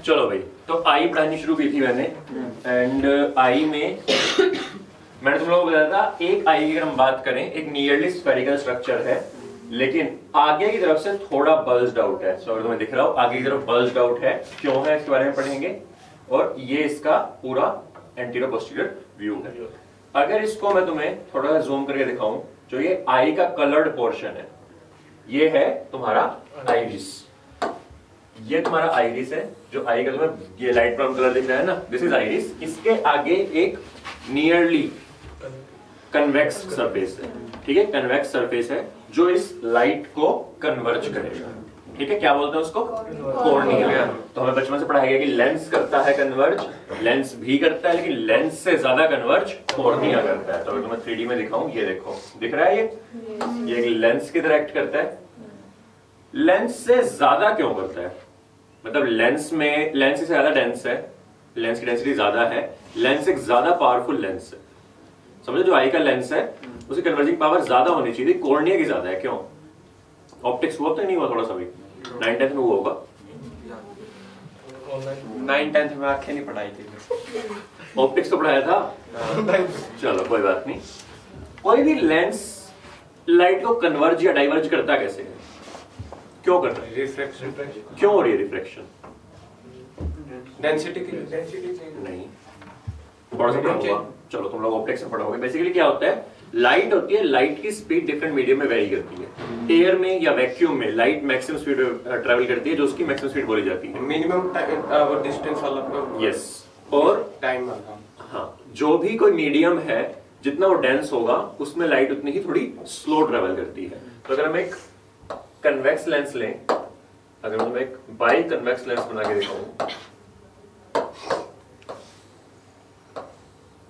चलो भाई, तो आई पढ़ानी शुरू की थी मैंने, एंड आई में मैंने तुम लोगों को बताया था एक आई की अगर हम बात करें, एक नियरली स्फेरिकल स्ट्रक्चर है, लेकिन आगे की तरफ से थोड़ा बल्ज्ड आउट है। सो अगर तुम्हें दिख रहा हो आगे की तरफ बल्ज्ड आउट है, क्यों है इसके बारे में पढ़ेंगे। और ये इसका पूरा एंटीरियर पोस्टीरियर व्यू है। अगर इसको मैं तुम्हें थोड़ा सा जूम करके दिखाऊं, जो ये आई का कलर्ड पोर्शन है, ये है तुम्हारा आइरिस। ये तुम्हारा आइरिस है, जो आई का तुम्हें ये लाइट ब्राउन कलर दिख रहा है ना, दिस इज आइरिस। इसके आगे एक नियरली कन्वेक्स सरफेस है, ठीक है, कन्वेक्स सरफेस है जो इस लाइट को कन्वर्ज करेगा, ठीक है। क्या बोलते हैं उसको? कॉर्निया। तो हमें बचपन से पढ़ाया गया कि लेंस करता है कन्वर्ज, लेंस भी करता है, लेकिन लेंस से ज्यादा कन्वर्ज कॉर्निया करता है। तो अगर मैं 3D में दिखाऊं, ये देखो दिख रहा है, ये एक लेंस की तरह एक्ट करता है। लेंस से ज्यादा क्यों करता है? मतलब लेंस से ज्यादा डेंस है, लेंस की डेंसिटी ज्यादा है, लेंस एक ज्यादा पावरफुल लेंस है। समझो, जो आई का लेंस है उसकी कन्वर्जिंग पावर ज्यादा होनी चाहिए, कॉर्निया की ज्यादा है। क्यों? ऑप्टिक्स हुआ तो नहीं हुआ? थोड़ा सा भी 9th-10th में हुआ होगा। 9th-10th में आंखें नहीं पढ़ाई थी, ऑप्टिक्स तो पढ़ाया था। चलो कोई बात नहीं। कोई भी लेंस लाइट को कन्वर्ज या डाइवर्ज करता कैसे है? क्यों करता है? रिफ्रैक्शन। क्यों हो रही है रिफ्रैक्शन? डेंसिटी नहीं, थोड़ा सा पढ़ा। चलो तुम लोग ऑप्टिक्स में पढ़ोगे। बेसिकली क्या होता है, लाइट होती है, लाइट की स्पीड डिफरेंट मीडियम में वेरी करती है। एयर में या वैक्यूम में लाइट मैक्सिमम स्पीड ट्रैवल करती है, जो उसकी मैक्सिमम स्पीड बोली जाती है, मिनिमम डिस्टेंस वाला। यस। और टाइम वाला, हाँ, जो भी कोई मीडियम है, जितना वो डेंस होगा उसमें लाइट उतनी ही थोड़ी स्लो ट्रैवल करती है। तो अगर हम एक कन्वेक्स लेंस लें, अगर मैं एक बाई कन्वेक्स लेंस बना के दिखाऊं,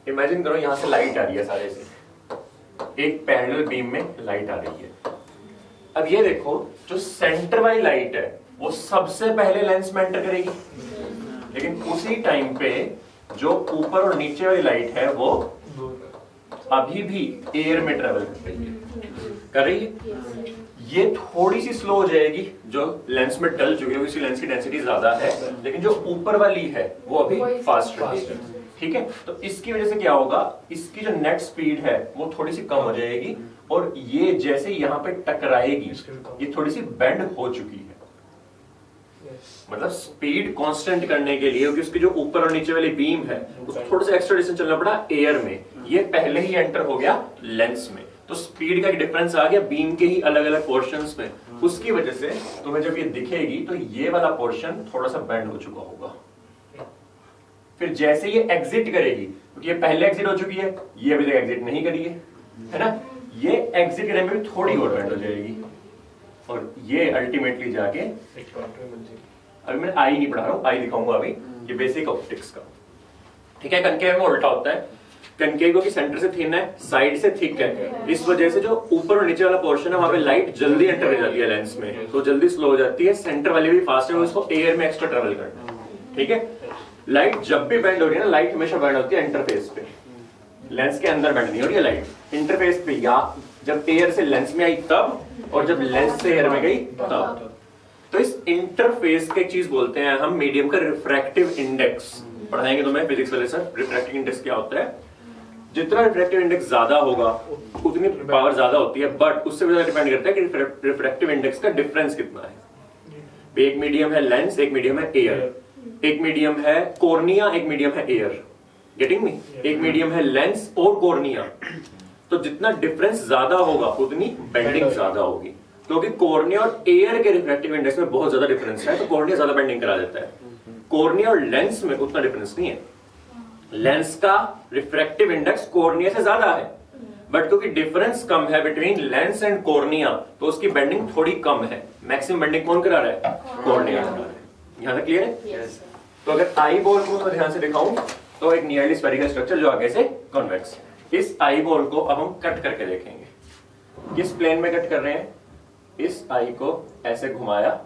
इमेजिन करो यहां से लाइट आ रही है, सारे से एक पैरेलल बीम में लाइट आ रही है। अब ये देखो, जो सेंटर वाली लाइट है वो सबसे पहले लेंस में एंटर करेगी, लेकिन उसी टाइम पे जो ऊपर और नीचे वाली लाइट है वो अभी भी एयर में ट्रेवल कर रही है। ये थोड़ी सी स्लो हो जाएगी, जो लेंस में डल चुकी है, उसी लेंस की डेंसिटी ज्यादा है, लेकिन जो ऊपर वाली है वो अभी फास्ट रहेगी, ठीक है। तो इसकी वजह से क्या होगा, इसकी जो नेट स्पीड है वो थोड़ी सी कम हो जाएगी, और ये जैसे यहाँ पे टकराएगी, ये थोड़ी सी बेंड हो चुकी है। मतलब स्पीड कांस्टेंट करने के लिए, क्योंकि उसकी जो ऊपर और नीचे वाली बीम है उसको थोड़ा सा एक्स्ट्रा डिस्टेंस चलना पड़ा एयर में, ये पहले ही एंटर हो गया लेंस में, तो स्पीड का एक डिफरेंस आ गया बीम के ही अलग अलग पोर्शंस में। उसकी वजह से तुम्हें जब ये दिखेगी तो ये वाला पोर्शन थोड़ा सा बेंड हो चुका होगा। फिर जैसे ये एग्जिट करेगी, क्योंकि ये पहले एग्जिट हो चुकी है, ये अभी तक एग्जिट नहीं करी है ना, ये एग्जिट करने में भी थोड़ी और बेंड हो जाएगी, और ये अल्टीमेटली जाके, अभी मैं आई नहीं पढ़ा रहा हूं, आई दिखाऊंगा अभी, ये बेसिक ऑप्टिक्स का, ठीक है। कनकेव में उल्टा होता है, कनकेव की सेंटर से थिन है, साइड से थिक है, इस वजह से जो ऊपर और नीचे वाला पोर्शन है वहां पे लाइट जल्दी एंटर कर जाती है लेंस में, तो जल्दी स्लो हो जाती है। सेंटर वाली भी फास्ट है, उसको एयर में एक्स्ट्रा ट्रेवल करना है, ठीक है। लाइट जब भी बेंड हो रही है ना, लाइट हमेशा बेंड होती है इंटरफेस पे, लेंस के अंदर बेंड नहीं हो रही है लाइट, इंटरफेस पे, या जब एयर से लेंस में आई तब, और जब लेंस से एयर में गई तब। तो इस इंटरफेस के चीज बोलते हैं हम मीडियम का रिफ्रैक्टिव इंडेक्स। पढ़ाएंगे तुम्हें फिजिक्स वाले सर, रिफ्रैक्टिव इंडेक्स क्या होता है। जितना रिफ्रैक्टिव इंडेक्स ज्यादा होगा उतनी पावर ज्यादा होती है, बट उससे भी ज्यादा डिपेंड करता है कि रिफ्रैक्टिव इंडेक्स का डिफरेंस कितना है। एक मीडियम है लेंस, एक मीडियम है एयर, एक मीडियम है कॉर्निया, एक मीडियम है एयर, गेटिंग मी, एक मीडियम है लेंस और कॉर्निया। तो जितना डिफरेंस ज्यादा होगा उतनी बेंडिंग ज्यादा होगी, क्योंकि कॉर्निया और एयर के रिफ्रैक्टिव इंडेक्स में बहुत ज्यादा डिफरेंस है, तो कॉर्निया ज्यादा बेंडिंग करा देता है। कॉर्निया और लेंस में उतना डिफरेंस नहीं है, लेंस का रिफ्रैक्टिव इंडेक्स कॉर्निया से ज्यादा है, बट क्योंकि डिफरेंस कम है बिटवीन लेंस एंड कॉर्निया, तो उसकी बेंडिंग थोड़ी कम है। मैक्सिमम बेंडिंग कौन करा रहा है? कॉर्निया करा रहा है। यहां तक क्लियर है? yes. तो अगर आई बॉल को मैं ध्यान से दिखाऊं, तो एक नियरली स्फेरिकल स्ट्रक्चर जो आगे से कॉन्वेक्स, इस आई बॉल को अब हम कट करके देखेंगे। किस प्लेन में कट कर रहे हैं? इस आई को ऐसे घुमाया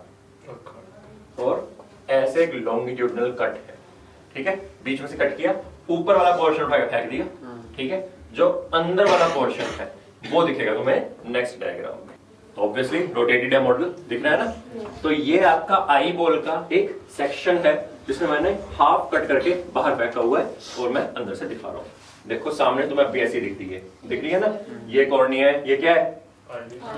और ऐसे एक लॉन्गिट्यूडनल कट है, ठीक है, बीच में से कट किया, ऊपर वाला पोर्शन उठा के फेंक दिया, ठीक है। जो अंदर वाला पोर्शन है वो दिखेगा तुम्हें नेक्स्ट डायग्राम में। ऑब्वियसली रोटेटेड मॉडल दिख रहा है ना। तो ये आपका आई बॉल का एक सेक्शन है जिसमें मैंने हाफ कट करके बाहर फेंका हुआ है और मैं अंदर से दिखा रहा हूँ। देखो सामने तुम्हें अभी ऐसी दिख रही है ना, ये कॉर्निया है, ये क्या है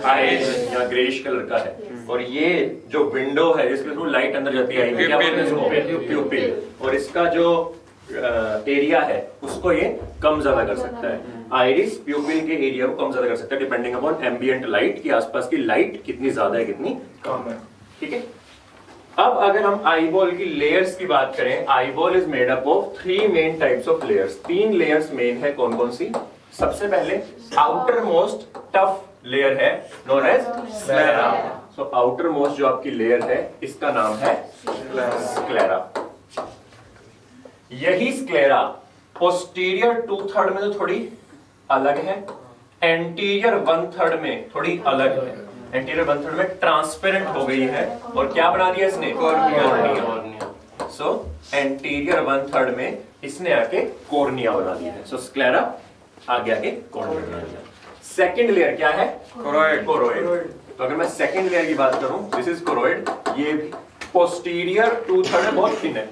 आइज या ग्रेइश कलर का है, और ये जो विंडो है जिसके थ्रू लाइट अंदर जाती है क्या बोलते हैं इसको, प्यूपिल, और इसका जो एरिया है उसको ये कम ज्यादा कर सकता है। आइरिस प्यूपिल के एरिया को कम ज्यादा कर सकता है डिपेंडिंग अपॉन एम्बिएंट लाइट, की आसपास की लाइट कितनी ज्यादा है कितनी कम है। ठीक है, अब अगर हम आईबॉल की लेयर्स की बात करें, eyeball is made up of 3 main types of layers. 3 layers main है, कौन कौन सी? सबसे पहले आउटर मोस्ट टफ लेयर है known as sclera. So outermost जो आपकी लेयर है इसका नाम है स्क्लेरा। यही स्क्लेरा पोस्टीरियर 2/3 में तो थोड़ी अलग है, एंटीरियर 1/3 में थोड़ी अलग है। एंटीरियर 1/3 में ट्रांसपेरेंट हो गई है और क्या बना दिया इसने, कॉर्निया। सो एंटीरियर 1/3 में इसने आके कॉर्निया बना दिया है। सो स्क्लेरा आगे आके कॉर्निया बना दिया। सेकेंड लेयर क्या है, कोरोइड। तो अगर मैं सेकेंड लेयर की बात करूं, दिस इज कोरोइड। ये पोस्टीरियर 2/3 बहुत थिन है,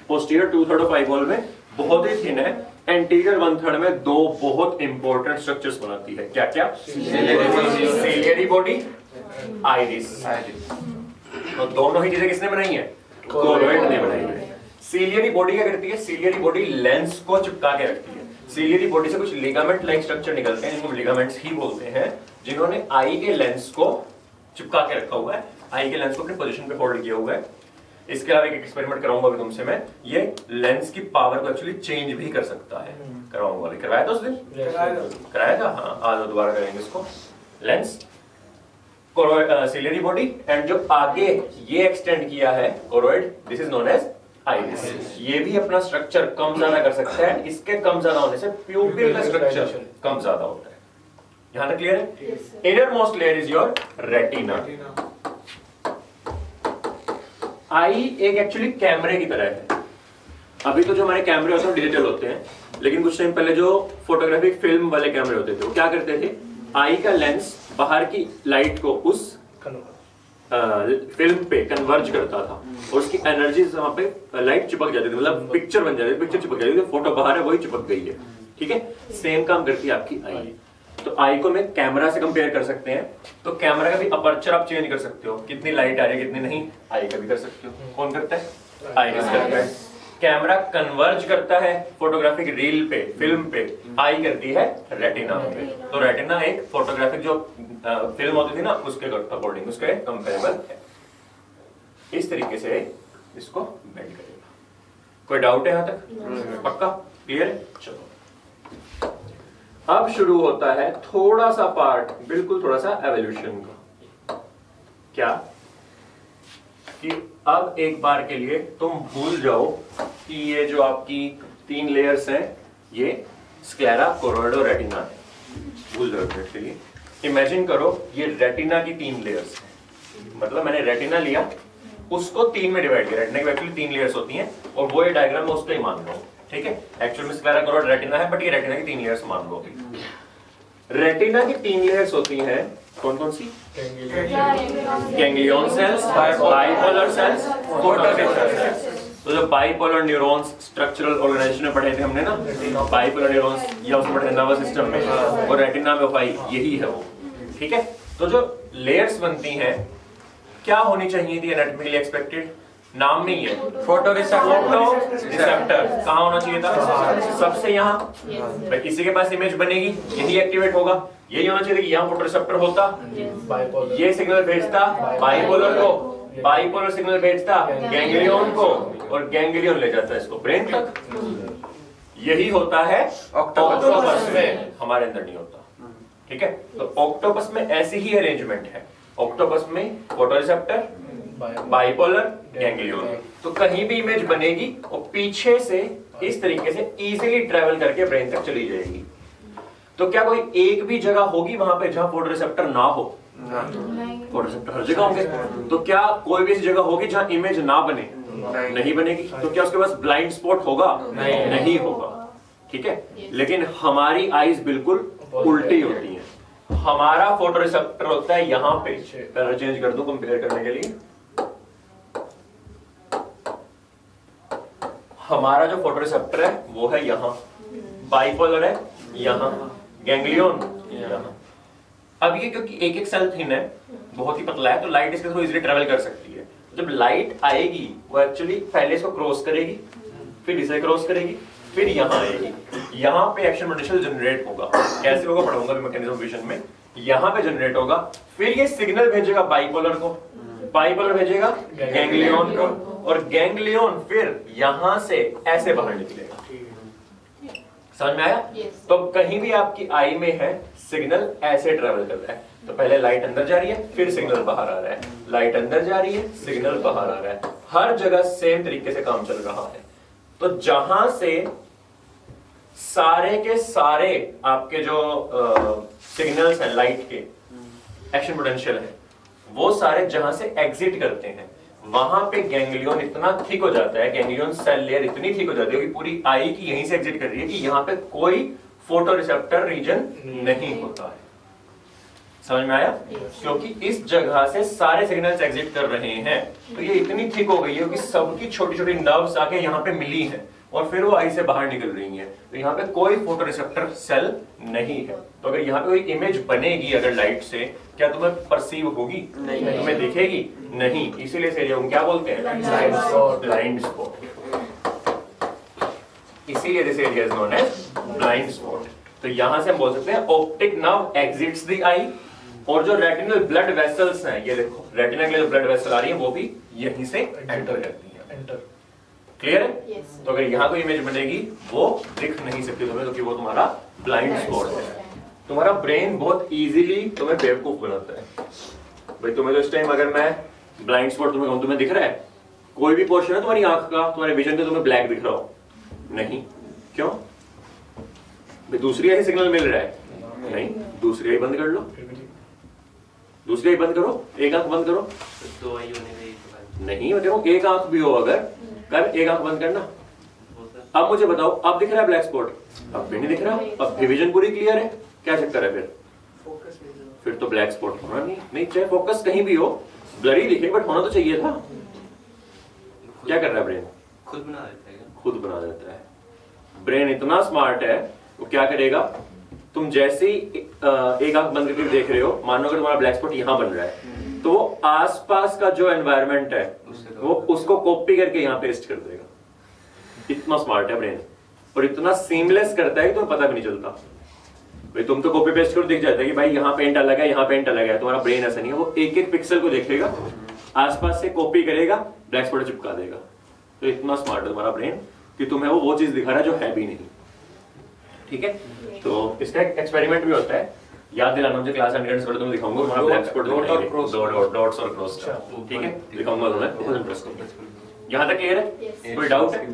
पोस्टीरियर 2/3 ऑफ आईबॉल में बहुत ही थिन है। एंटीरियर 1/3 में 2 बहुत इंपॉर्टेंट स्ट्रक्चर्स बनाती है, क्या क्या? Ciliary body, iris. तो दोनों ही चीजें किसने बनाई है, कोरोइड ने बनाई है। सिलियरी बॉडी क्या करती है, सिलियरी बॉडी लेंस को चिपका के रखती है। सिलियरी बॉडी से कुछ लिगामेंट लाइक स्ट्रक्चर निकलते हैं जिनको लिगामेंट्स ही बोलते हैं, जिन्होंने आई के लेंस को चिपका के रखा हुआ है, आई के लेंस को अपनी पोजीशन पे होल्ड किया हुआ है। इसके अलावा एक एक्सपेरिमेंट कराऊंगा अभी तुमसे मैं, ये लेंस की पावर को एक्चुअली चेंज भी कर सकता है। कराऊंगा, करवाया था उस दिन, कराया था। हाँ, आज दोबारा करेंगे इसको। लेंस, सिलियरी बॉडी, एंड जो आगे ये एक्सटेंड किया है choroid, this is known as iris. ये भी अपना स्ट्रक्चर कम ज्यादा कर सकता है। इसके कम ज्यादा होने से प्यूपिल का स्ट्रक्चर कम ज्यादा होता है। यहां तक क्लियर है? Inner most layer is your retina. Eye एक एक्चुअली कैमरे की तरह है। अभी तो जो हमारे कैमरे होते हैं डिजिटल होते हैं, लेकिन कुछ टाइम पहले जो फोटोग्राफिक फिल्म वाले कैमरे होते थे वो क्या करते थे, आई का लेंस बाहर की लाइट को उस फिल्म पे कन्वर्ज करता था और उसकी एनर्जी वहां पे लाइट चिपक जाती थी, मतलब पिक्चर बन जाती थी, पिक्चर चिपक जाती थी, फोटो बाहर है वही चिपक गई है। ठीक है, सेम काम करती है आपकी आई। तो आई को मैं कैमरा से कंपेयर कर सकते हैं, तो कैमरा का भी अपर्चर आप चेंज कर सकते हो, कितनी लाइट आ रही है कितनी नहीं, आई का भी कर सकते हो। कौन करता है, आइरिस करता है। कैमरा कन्वर्ज करता है फोटोग्राफिक रील पे, फिल्म पे, आई करती है रेटिना पे। तो रेटिना एक फोटोग्राफिक जो फिल्म होती थी ना उसके अकॉर्डिंग उसके कंपेरेबल है। इस तरीके से इसको बेंड करेगा। कोई डाउट है यहां तक? पक्का क्लियर है? चलो अब शुरू होता है थोड़ा सा पार्ट, बिल्कुल थोड़ा सा एवोल्यूशन का। क्या कि अब एक बार के लिए तुम भूल जाओ कि ये जो आपकी 3 लेयर्स हैं ये स्क्लेरा, कोरोइड और रेटिना है। भूल जाओ के लिए। इमेजिन करो ये रेटिना की 3 लेयर्स हैं, मतलब मैंने रेटिना लिया उसको 3 में डिवाइड किया। रेटिना की एक्चुअली 3 लेयर्स होती हैं और वो ये डायग्राम में उसको ही मान लो। ठीक है, एक्चुअल में स्क्लेरा, कोरोइड, रेटिना है, बट ये रेटिना की 3 लेयर्स मान लो। रेटिना की 3 लेयर्स होती हैं, कौन कौन सी? Ganglion cells, bipolar cells, photoreceptor cells. तो जो बाइपोलर न्यूरॉन्स स्ट्रक्चरल ऑर्गेनाइजेशन में पढ़े थे हमने ना, बाइपोलर न्यूरॉन्स या उसमें पढ़े नर्वस सिस्टम में, और रेटिना में पाई यही है वो। ठीक है, तो जो लेयर्स बनती हैं क्या होनी चाहिए थी एनाटॉमिकली एक्सपेक्टेड? नाम नहीं है, फोटोरिसेप्टर। कहाँ होना चाहिए था? सबसे यहाँ। किसी के पास इमेज बनेगी यही एक्टिवेट होगा, यही होना चाहिए कि यहाँ फोटोरिसेप्टर होता, ये सिग्नल भेजता बाइपोलर को, बाइपोलर सिग्नल भेजता गैंग्लियन को, और गैंग्लियन ले जाता है इसको ब्रेन तक। यही होता है ऑक्टोपस में, हमारे अंदर नहीं होता। ठीक है, तो ऑक्टोपस में ऐसी ही अरेंजमेंट है। ऑक्टोपस में फोटोरिसेप्टर, बाइपोलर, गैंग्लियन। तो कहीं भी इमेज बनेगी और पीछे से इस तरीके से इजीली ट्रेवल करके ब्रेन तक चली जाएगी। तो क्या कोई एक भी जगह होगी वहां पे जहां फोटोरिसेप्टर ना हो? फोटोरिसेप्टर हर जगह होंगे। तो क्या कोई भी ऐसी जगह होगी जहां इमेज ना बने? नहीं बनेगी। तो क्या उसके पास ब्लाइंड स्पॉट होगा? नहीं होगा। ठीक है, लेकिन हमारी आईज बिल्कुल उल्टी होती है। हमारा फोटोरिसेप्टर होता है यहाँ पे, कलर चेंज कर दूं कंपेयर करने के लिए। हमारा जो फोटोरिसेप्टर है वो है यहाँ, बाइपोलर है यहाँ, गैंग्लियन यहाँ। अब ये क्योंकि एक एक सेल थिन है, बहुत ही पतला है, तो लाइट इसके थ्रू इजीली ट्रेवल कर सकती है। जब लाइट आएगी वो एक्चुअली पहले इसको क्रॉस करेगी, फिर इसे क्रॉस करेगी, फिर यहाँ आएगी, यहाँ पे एक्शन पोटेंशियल जनरेट होगा। कैसे होगा पढ़ाऊंगा मैकेनिज्म ऑफ विजन में। यहाँ पे जनरेट होगा, फिर ये सिग्नल भेजेगा बाइपोलर को, बाइपोलर भेजेगा गैंग्लियन को, और गैंग्लियन फिर यहाँ से ऐसे बाहर निकलेगा। समझ में आया? तो कहीं भी आपकी आई में है सिग्नल ऐसे ट्रेवल कर रहा है, तो पहले लाइट अंदर जा रही है, फिर सिग्नल बाहर आ रहा है, लाइट अंदर जा रही है, सिग्नल बाहर आ रहा है, हर जगह सेम तरीके से काम चल रहा है। तो जहां से सारे के सारे आपके जो सिग्नल्स हैं लाइट के, एक्शन पोटेंशियल है, वो सारे जहां से एग्जिट करते हैं वहां पे गैंग्लियन इतना थिक हो जाता है, गैंग्लियन सेल लेयर इतनी थिक हो जाती है कि पूरी आई की यहीं से एग्जिट कर रही है कि यहाँ पे कोई फोटो रिसेप्टर रीजन नहीं होता है। समझ में आया? क्योंकि इस जगह से सारे सिग्नल्स एग्जिट कर रहे हैं, तो ये इतनी थिक हो गई है कि सबकी छोटी छोटी नर्व्स आके यहाँ पे मिली हैं और फिर वो आई से बाहर निकल रही हैं, तो यहाँ पे कोई फोटो रिसेप्टर सेल नहीं है। तो अगर यहाँ पे कोई इमेज बनेगी अगर लाइट से, क्या तुम्हें परसीव होगी? नहीं। तुम्हें दिखेगी? नहीं। इसीलिए इस एरिया को क्या बोलते हैं? Blind spot. इसीलिए this area is known as blind spot. तो यहां से हम बोल सकते हैं optic nerve exits the eye, और जो रेटिनल ब्लड वेसल्स हैं, ये देखो रेटिना के लिए जो ब्लड वेसल आ रही है वो भी यहीं से एंटर करती है। क्लियर है? तो अगर यहाँ कोई इमेज बनेगी वो दिख नहीं सकती तुम्हें, क्योंकि वो तुम्हारा ब्लाइंड स्पॉट है। तुम्हारा ब्रेन बहुत इजीली तुम्हें बेवकूफ बनाता है। भाई तुम्हें तो इस टाइम अगर मैं ब्लाइंड स्पॉट तुम्हें कहूं, तुम्हें दिख रहा है कोई भी पोर्शन है तुम्हारी आंख का, तुम्हारे विजन का, तुम्हें ब्लैक दिख रहा हो? नहीं। क्यों? भाई दूसरी आई सिग्नल मिल रहा है? नहीं। दूसरी आई बंद कर लो, दूसरी आई बंद करो, एक आंख बंद करो। दो आई होने गई नहीं, मैं कह रहा हूं एक आंख भी हो अगर, कब एक आंख बंद करना। अब मुझे बताओ, अब दिख रहा है ब्लैक स्पॉट? अब भी नहीं दिख रहा, अब भी विजन पूरी क्लियर है। क्या चक्कर है फिर तो ब्लैक स्पॉट होना नहीं चाहे फोकस कहीं भी हो, ब्लरी दिखे बट होना तो चाहिए था। क्या कर रहा है ब्रेन? खुद बना देता है। खुद बना देता है। ब्रेन इतना स्मार्ट है, वो क्या करेगा, तुम जैसे ही एक आंख बंद करके देख रहे हो, मानो अगर तुम्हारा ब्लैक स्पॉट यहां बन रहा है, तो वो आसपास का जो एनवायरनमेंट है वो उसको कॉपी करके यहाँ पेस्ट कर देगा। इतना स्मार्ट है ब्रेन, और इतना सीमलेस करता है तो पता भी नहीं चलता। भाई तुम तो कॉपी पेस्ट करो, दिख जाता है कि भाई यहाँ पेंट अलग है, यहाँ पेंट अलग है। तुम्हारा ब्रेन ऐसा नहीं है, वो एक एक पिक्सल को देखेगा, आसपास से कॉपी करेगा, ब्लैक स्पॉट चिपका देगा। तो इतना स्मार्ट है तुम्हारा ब्रेन कि तुम्हें वो चीज दिखा रहा है जो है भी नहीं। ठीक है? तो इसका एक एक्सपेरिमेंट भी होता है, याद दिलाना मुझे, क्लास एंड पर तुम्हें दिखाऊंगा तुम्हारा ब्लैक स्पॉट, डॉट्स और क्रॉस का। ठीक है? दिखाऊंगा तुम्हें, बहुत इंटरेस्टिंग। यहाँ तक क्लियर है? कोई डाउट है?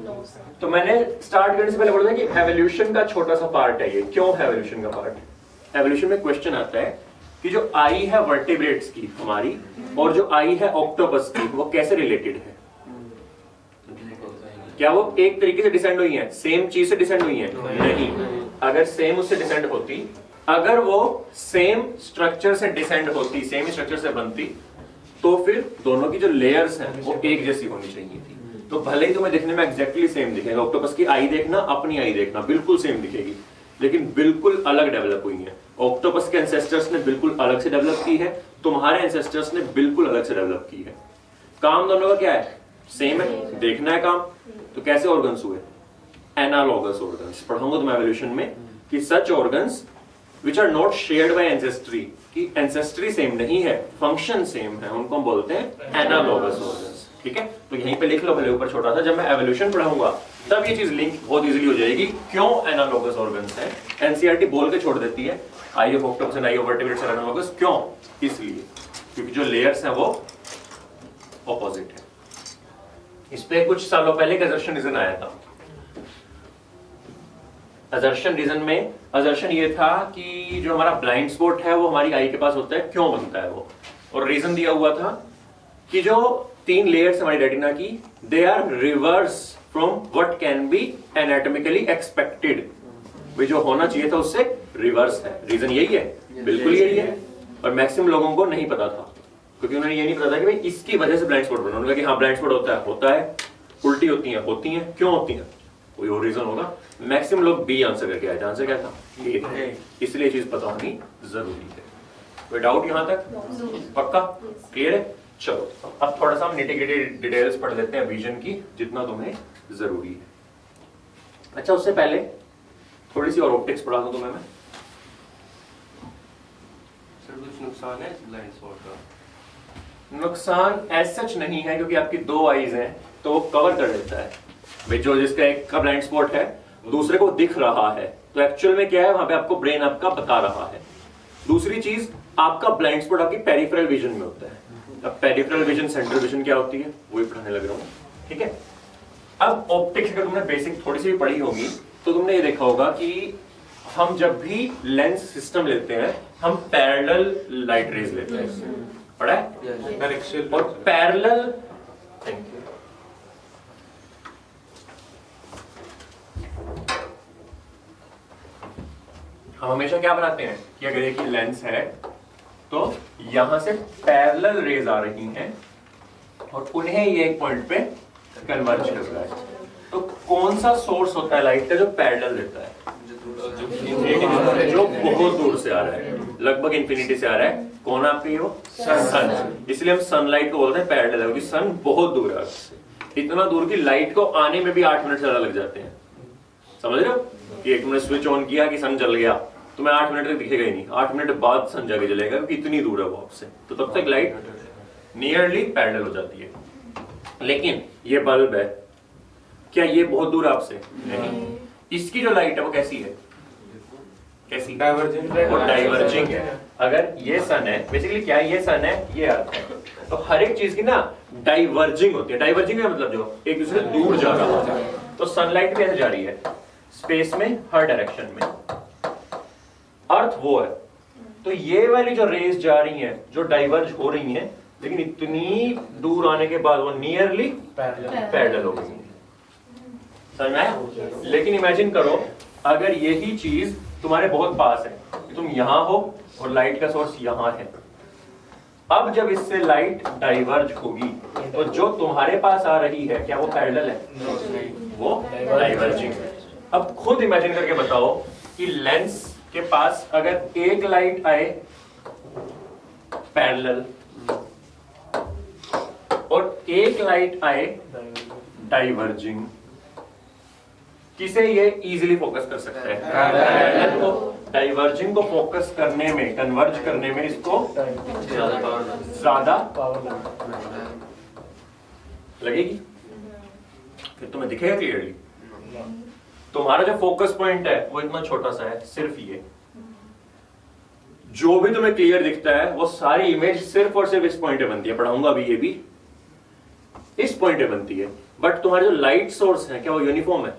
तो मैंने स्टार्ट करने से पहले बोला था कि एवोल्यूशन का छोटा सा पार्ट है ये। क्यों है एवोल्यूशन का पार्ट? एवोल्यूशन में क्वेश्चन आता है कि जो आई है वर्टिब्रेट्स की हमारी, और जो आई है ऑक्टोपस की, वो कैसे रिलेटेड है? क्या वो एक तरीके से डिसेंड हुई है, सेम चीज से डिसेंड हुई है? नहीं। अगर सेम उससे डिसेंड होती, अगर वो सेम स्ट्रक्चर से डिसेंड होती, सेम स्ट्रक्चर से बनती, तो फिर दोनों की जो लेयर्स हैं वो एक जैसी होनी चाहिए थी। तो भले ही तुम्हें दिखने में एग्जैक्टली सेम दिखेगा, ऑक्टोपस की आई देखना, अपनी आई देखना, बिल्कुल सेम दिखेगी, लेकिन बिल्कुल अलग डेवलप हुई है। ऑक्टोपस के एंसेस्टर्स ने बिल्कुल अलग से डेवलप की है, तुम्हारे एंसेस्टर्स ने बिल्कुल अलग से डेवलप की है। काम दोनों का क्या है? सेम है, देखना है काम। तो कैसे ऑर्गन्स हुए? Analogous organs. पढ़ाऊंगा तुम्हें एवोल्यूशन में कि such organs which are not shared by ancestry, कि एंसेस्ट्री सेम नहीं है, फंक्शन सेम है, उनको हम बोलते हैं एनालॉगस ऑर्गन्स। ठीक है? तो यहीं पे लिख लो भले ऊपर छोटा सा, जब मैं एवोल्यूशन पढ़ाऊंगा तब ये चीज लिंक बहुत इजीली हो जाएगी। क्यों एनालॉगस ऑर्गन्स है? एनसीईआरटी बोल के छोड़ देती है eye of octopus and eye of vertebrates are analogous. क्यों? इसलिए क्योंकि जो लेयर्स हैं वो ऑपोजिट है। इस पे कुछ सालों पहले एक असर्शन रीजन आया था। असर्शन रीजन में असर्शन ये था कि जो हमारा ब्लाइंड स्पॉट है वो हमारी आई के पास होता है, क्यों बनता है वो? और रीजन दिया हुआ था कि जो 3 लेयर्स हमारी रेटिना की, they are reverse from what can be anatomically expected. वे जो होना चाहिए था उससे रिवर्स है। रीजन यही है, बिल्कुल यही है। और मैक्सिमम लोगों को नहीं पता था, क्योंकि उन्हें ये नहीं पता था कि भाई इसकी वजह से ब्लाइंड स्पॉट बना। उन्होंने कहा कि हाँ ब्लाइंड स्पॉट होता है उल्टी होती हैं क्यों होती हैं? कोई और रीजन होगा। मैक्सिमम लोग बी आंसर करके आए थे। आंसर क्या था? ए। इसलिए चीज पता होनी जरूरी है। कोई डाउट यहां तक? पक्का क्लियर है? चलो अब थोड़ा सा हम निटी-ग्रिटी डिटेल्स पढ़ लेते हैं विजन की, जितना तुम्हें जरूरी है। अच्छा उससे पहले थोड़ी सी और ऑप्टिक्स पढ़ा दूं तुम्हें मैं। सर कुछ नुकसान है ब्लाइंड स्पॉट का? नुकसान एज सच नहीं है, क्योंकि आपकी दो आईज हैं तो वो कवर कर लेता है भाई। जो जिसका एक का ब्लाइंड स्पॉट है दूसरे को दिख रहा है, तो एक्चुअल में क्या है वहां पे आपको ब्रेन आपका बता रहा है। दूसरी चीज, आपका ब्लाइंड स्पॉट आपकी पेरिफेरल विजन में होता है। अब पेरिफेरल विजन सेंट्रल विजन क्या होती है वही पढ़ाने लग रहा हूं, ठीक है। अब ऑप्टिक्स अगर तुमने बेसिक थोड़ी सी भी पढ़ी होगी तो तुमने ये देखा होगा कि हम जब भी लेंस सिस्टम लेते हैं हम पैरेलल लाइट रेज लेते हैं, पढ़ा है? और पैरेलल हम हमेशा क्या बनाते हैं कि अगर एक लेंस है तो यहां से पैरेलल रेज आ रही हैं और उन्हें ये एक पॉइंट पे कन्वर्ज कर रहा है। तो कौन सा सोर्स होता है लाइट का जो पैरेलल देता है? जो बहुत दूर से आ रहा है, लगभग इंफिनिटी से आ रहा है। कौन आपकी वो? सन। इसलिए हम सनलाइट को बोलते हैं पैरेलल है, क्योंकि सन बहुत दूर है आपसे। इतना दूर की लाइट को आने में भी 8 मिनट ज्यादा लग जाते हैं। समझ रहे हो कि एक तुमने स्विच ऑन किया कि सन जल गया, तुम्हें 8 मिनट तक दिखेगा ही नहीं। 8 मिनट बाद सन जाके जलेगा, क्योंकि इतनी दूर है वो आपसे। तो तब तक लाइट नियरली पैरेलल हो जाती है। लेकिन ये बल्ब है, क्या ये बहुत दूर आपसे? नहीं। इसकी जो लाइट है वो कैसी है? कैसी? डाइवर्जिंग। वो डाइवर्जिंग है। अगर ये सन है, बेसिकली क्या है, ये सन है, ये अर्थ है, तो हर एक चीज की ना डाइवर्जिंग होती है। डाइवर्जिंग का मतलब जो एक दूसरे से दूर जा रहा है। तो सनलाइट भी ऐसे जा रही है स्पेस में, हर डायरेक्शन में। अर्थ वो है, तो ये वाली जो रेज जा रही हैं जो डाइवर्ज हो रही हैं, लेकिन इतनी दूर आने के बाद वो नियरली पैरेलल हो गई। समझ में आया? लेकिन इमेजिन करो अगर यही चीज तुम्हारे बहुत पास है, तुम यहां हो और लाइट का सोर्स यहां है। अब जब इससे लाइट डाइवर्ज होगी तो जो तुम्हारे पास आ रही है क्या वो पैरेलल है? वो डाइवर्जिंग है। अब खुद इमेजिन करके बताओ कि लेंस के पास अगर एक लाइट आए पैरेलल और एक लाइट आए डाइवर्जिंग, किसे ये इजीली फोकस कर सकता है? पैरेलल को। डाइवर्जिंग को फोकस करने में, कन्वर्ज करने में इसको ज्यादा लगेगी। फिर तुम्हें दिखेगा क्लियरली। तुम्हारा जो फोकस पॉइंट है वो इतना छोटा सा है, सिर्फ ये। जो भी तुम्हें क्लियर दिखता है वो सारी इमेज सिर्फ और सिर्फ इस पॉइंट पे बनती है। पढ़ाऊंगा अभी, ये भी इस पॉइंट पे बनती है। बट तुम्हारे जो लाइट सोर्स है क्या वो यूनिफॉर्म है?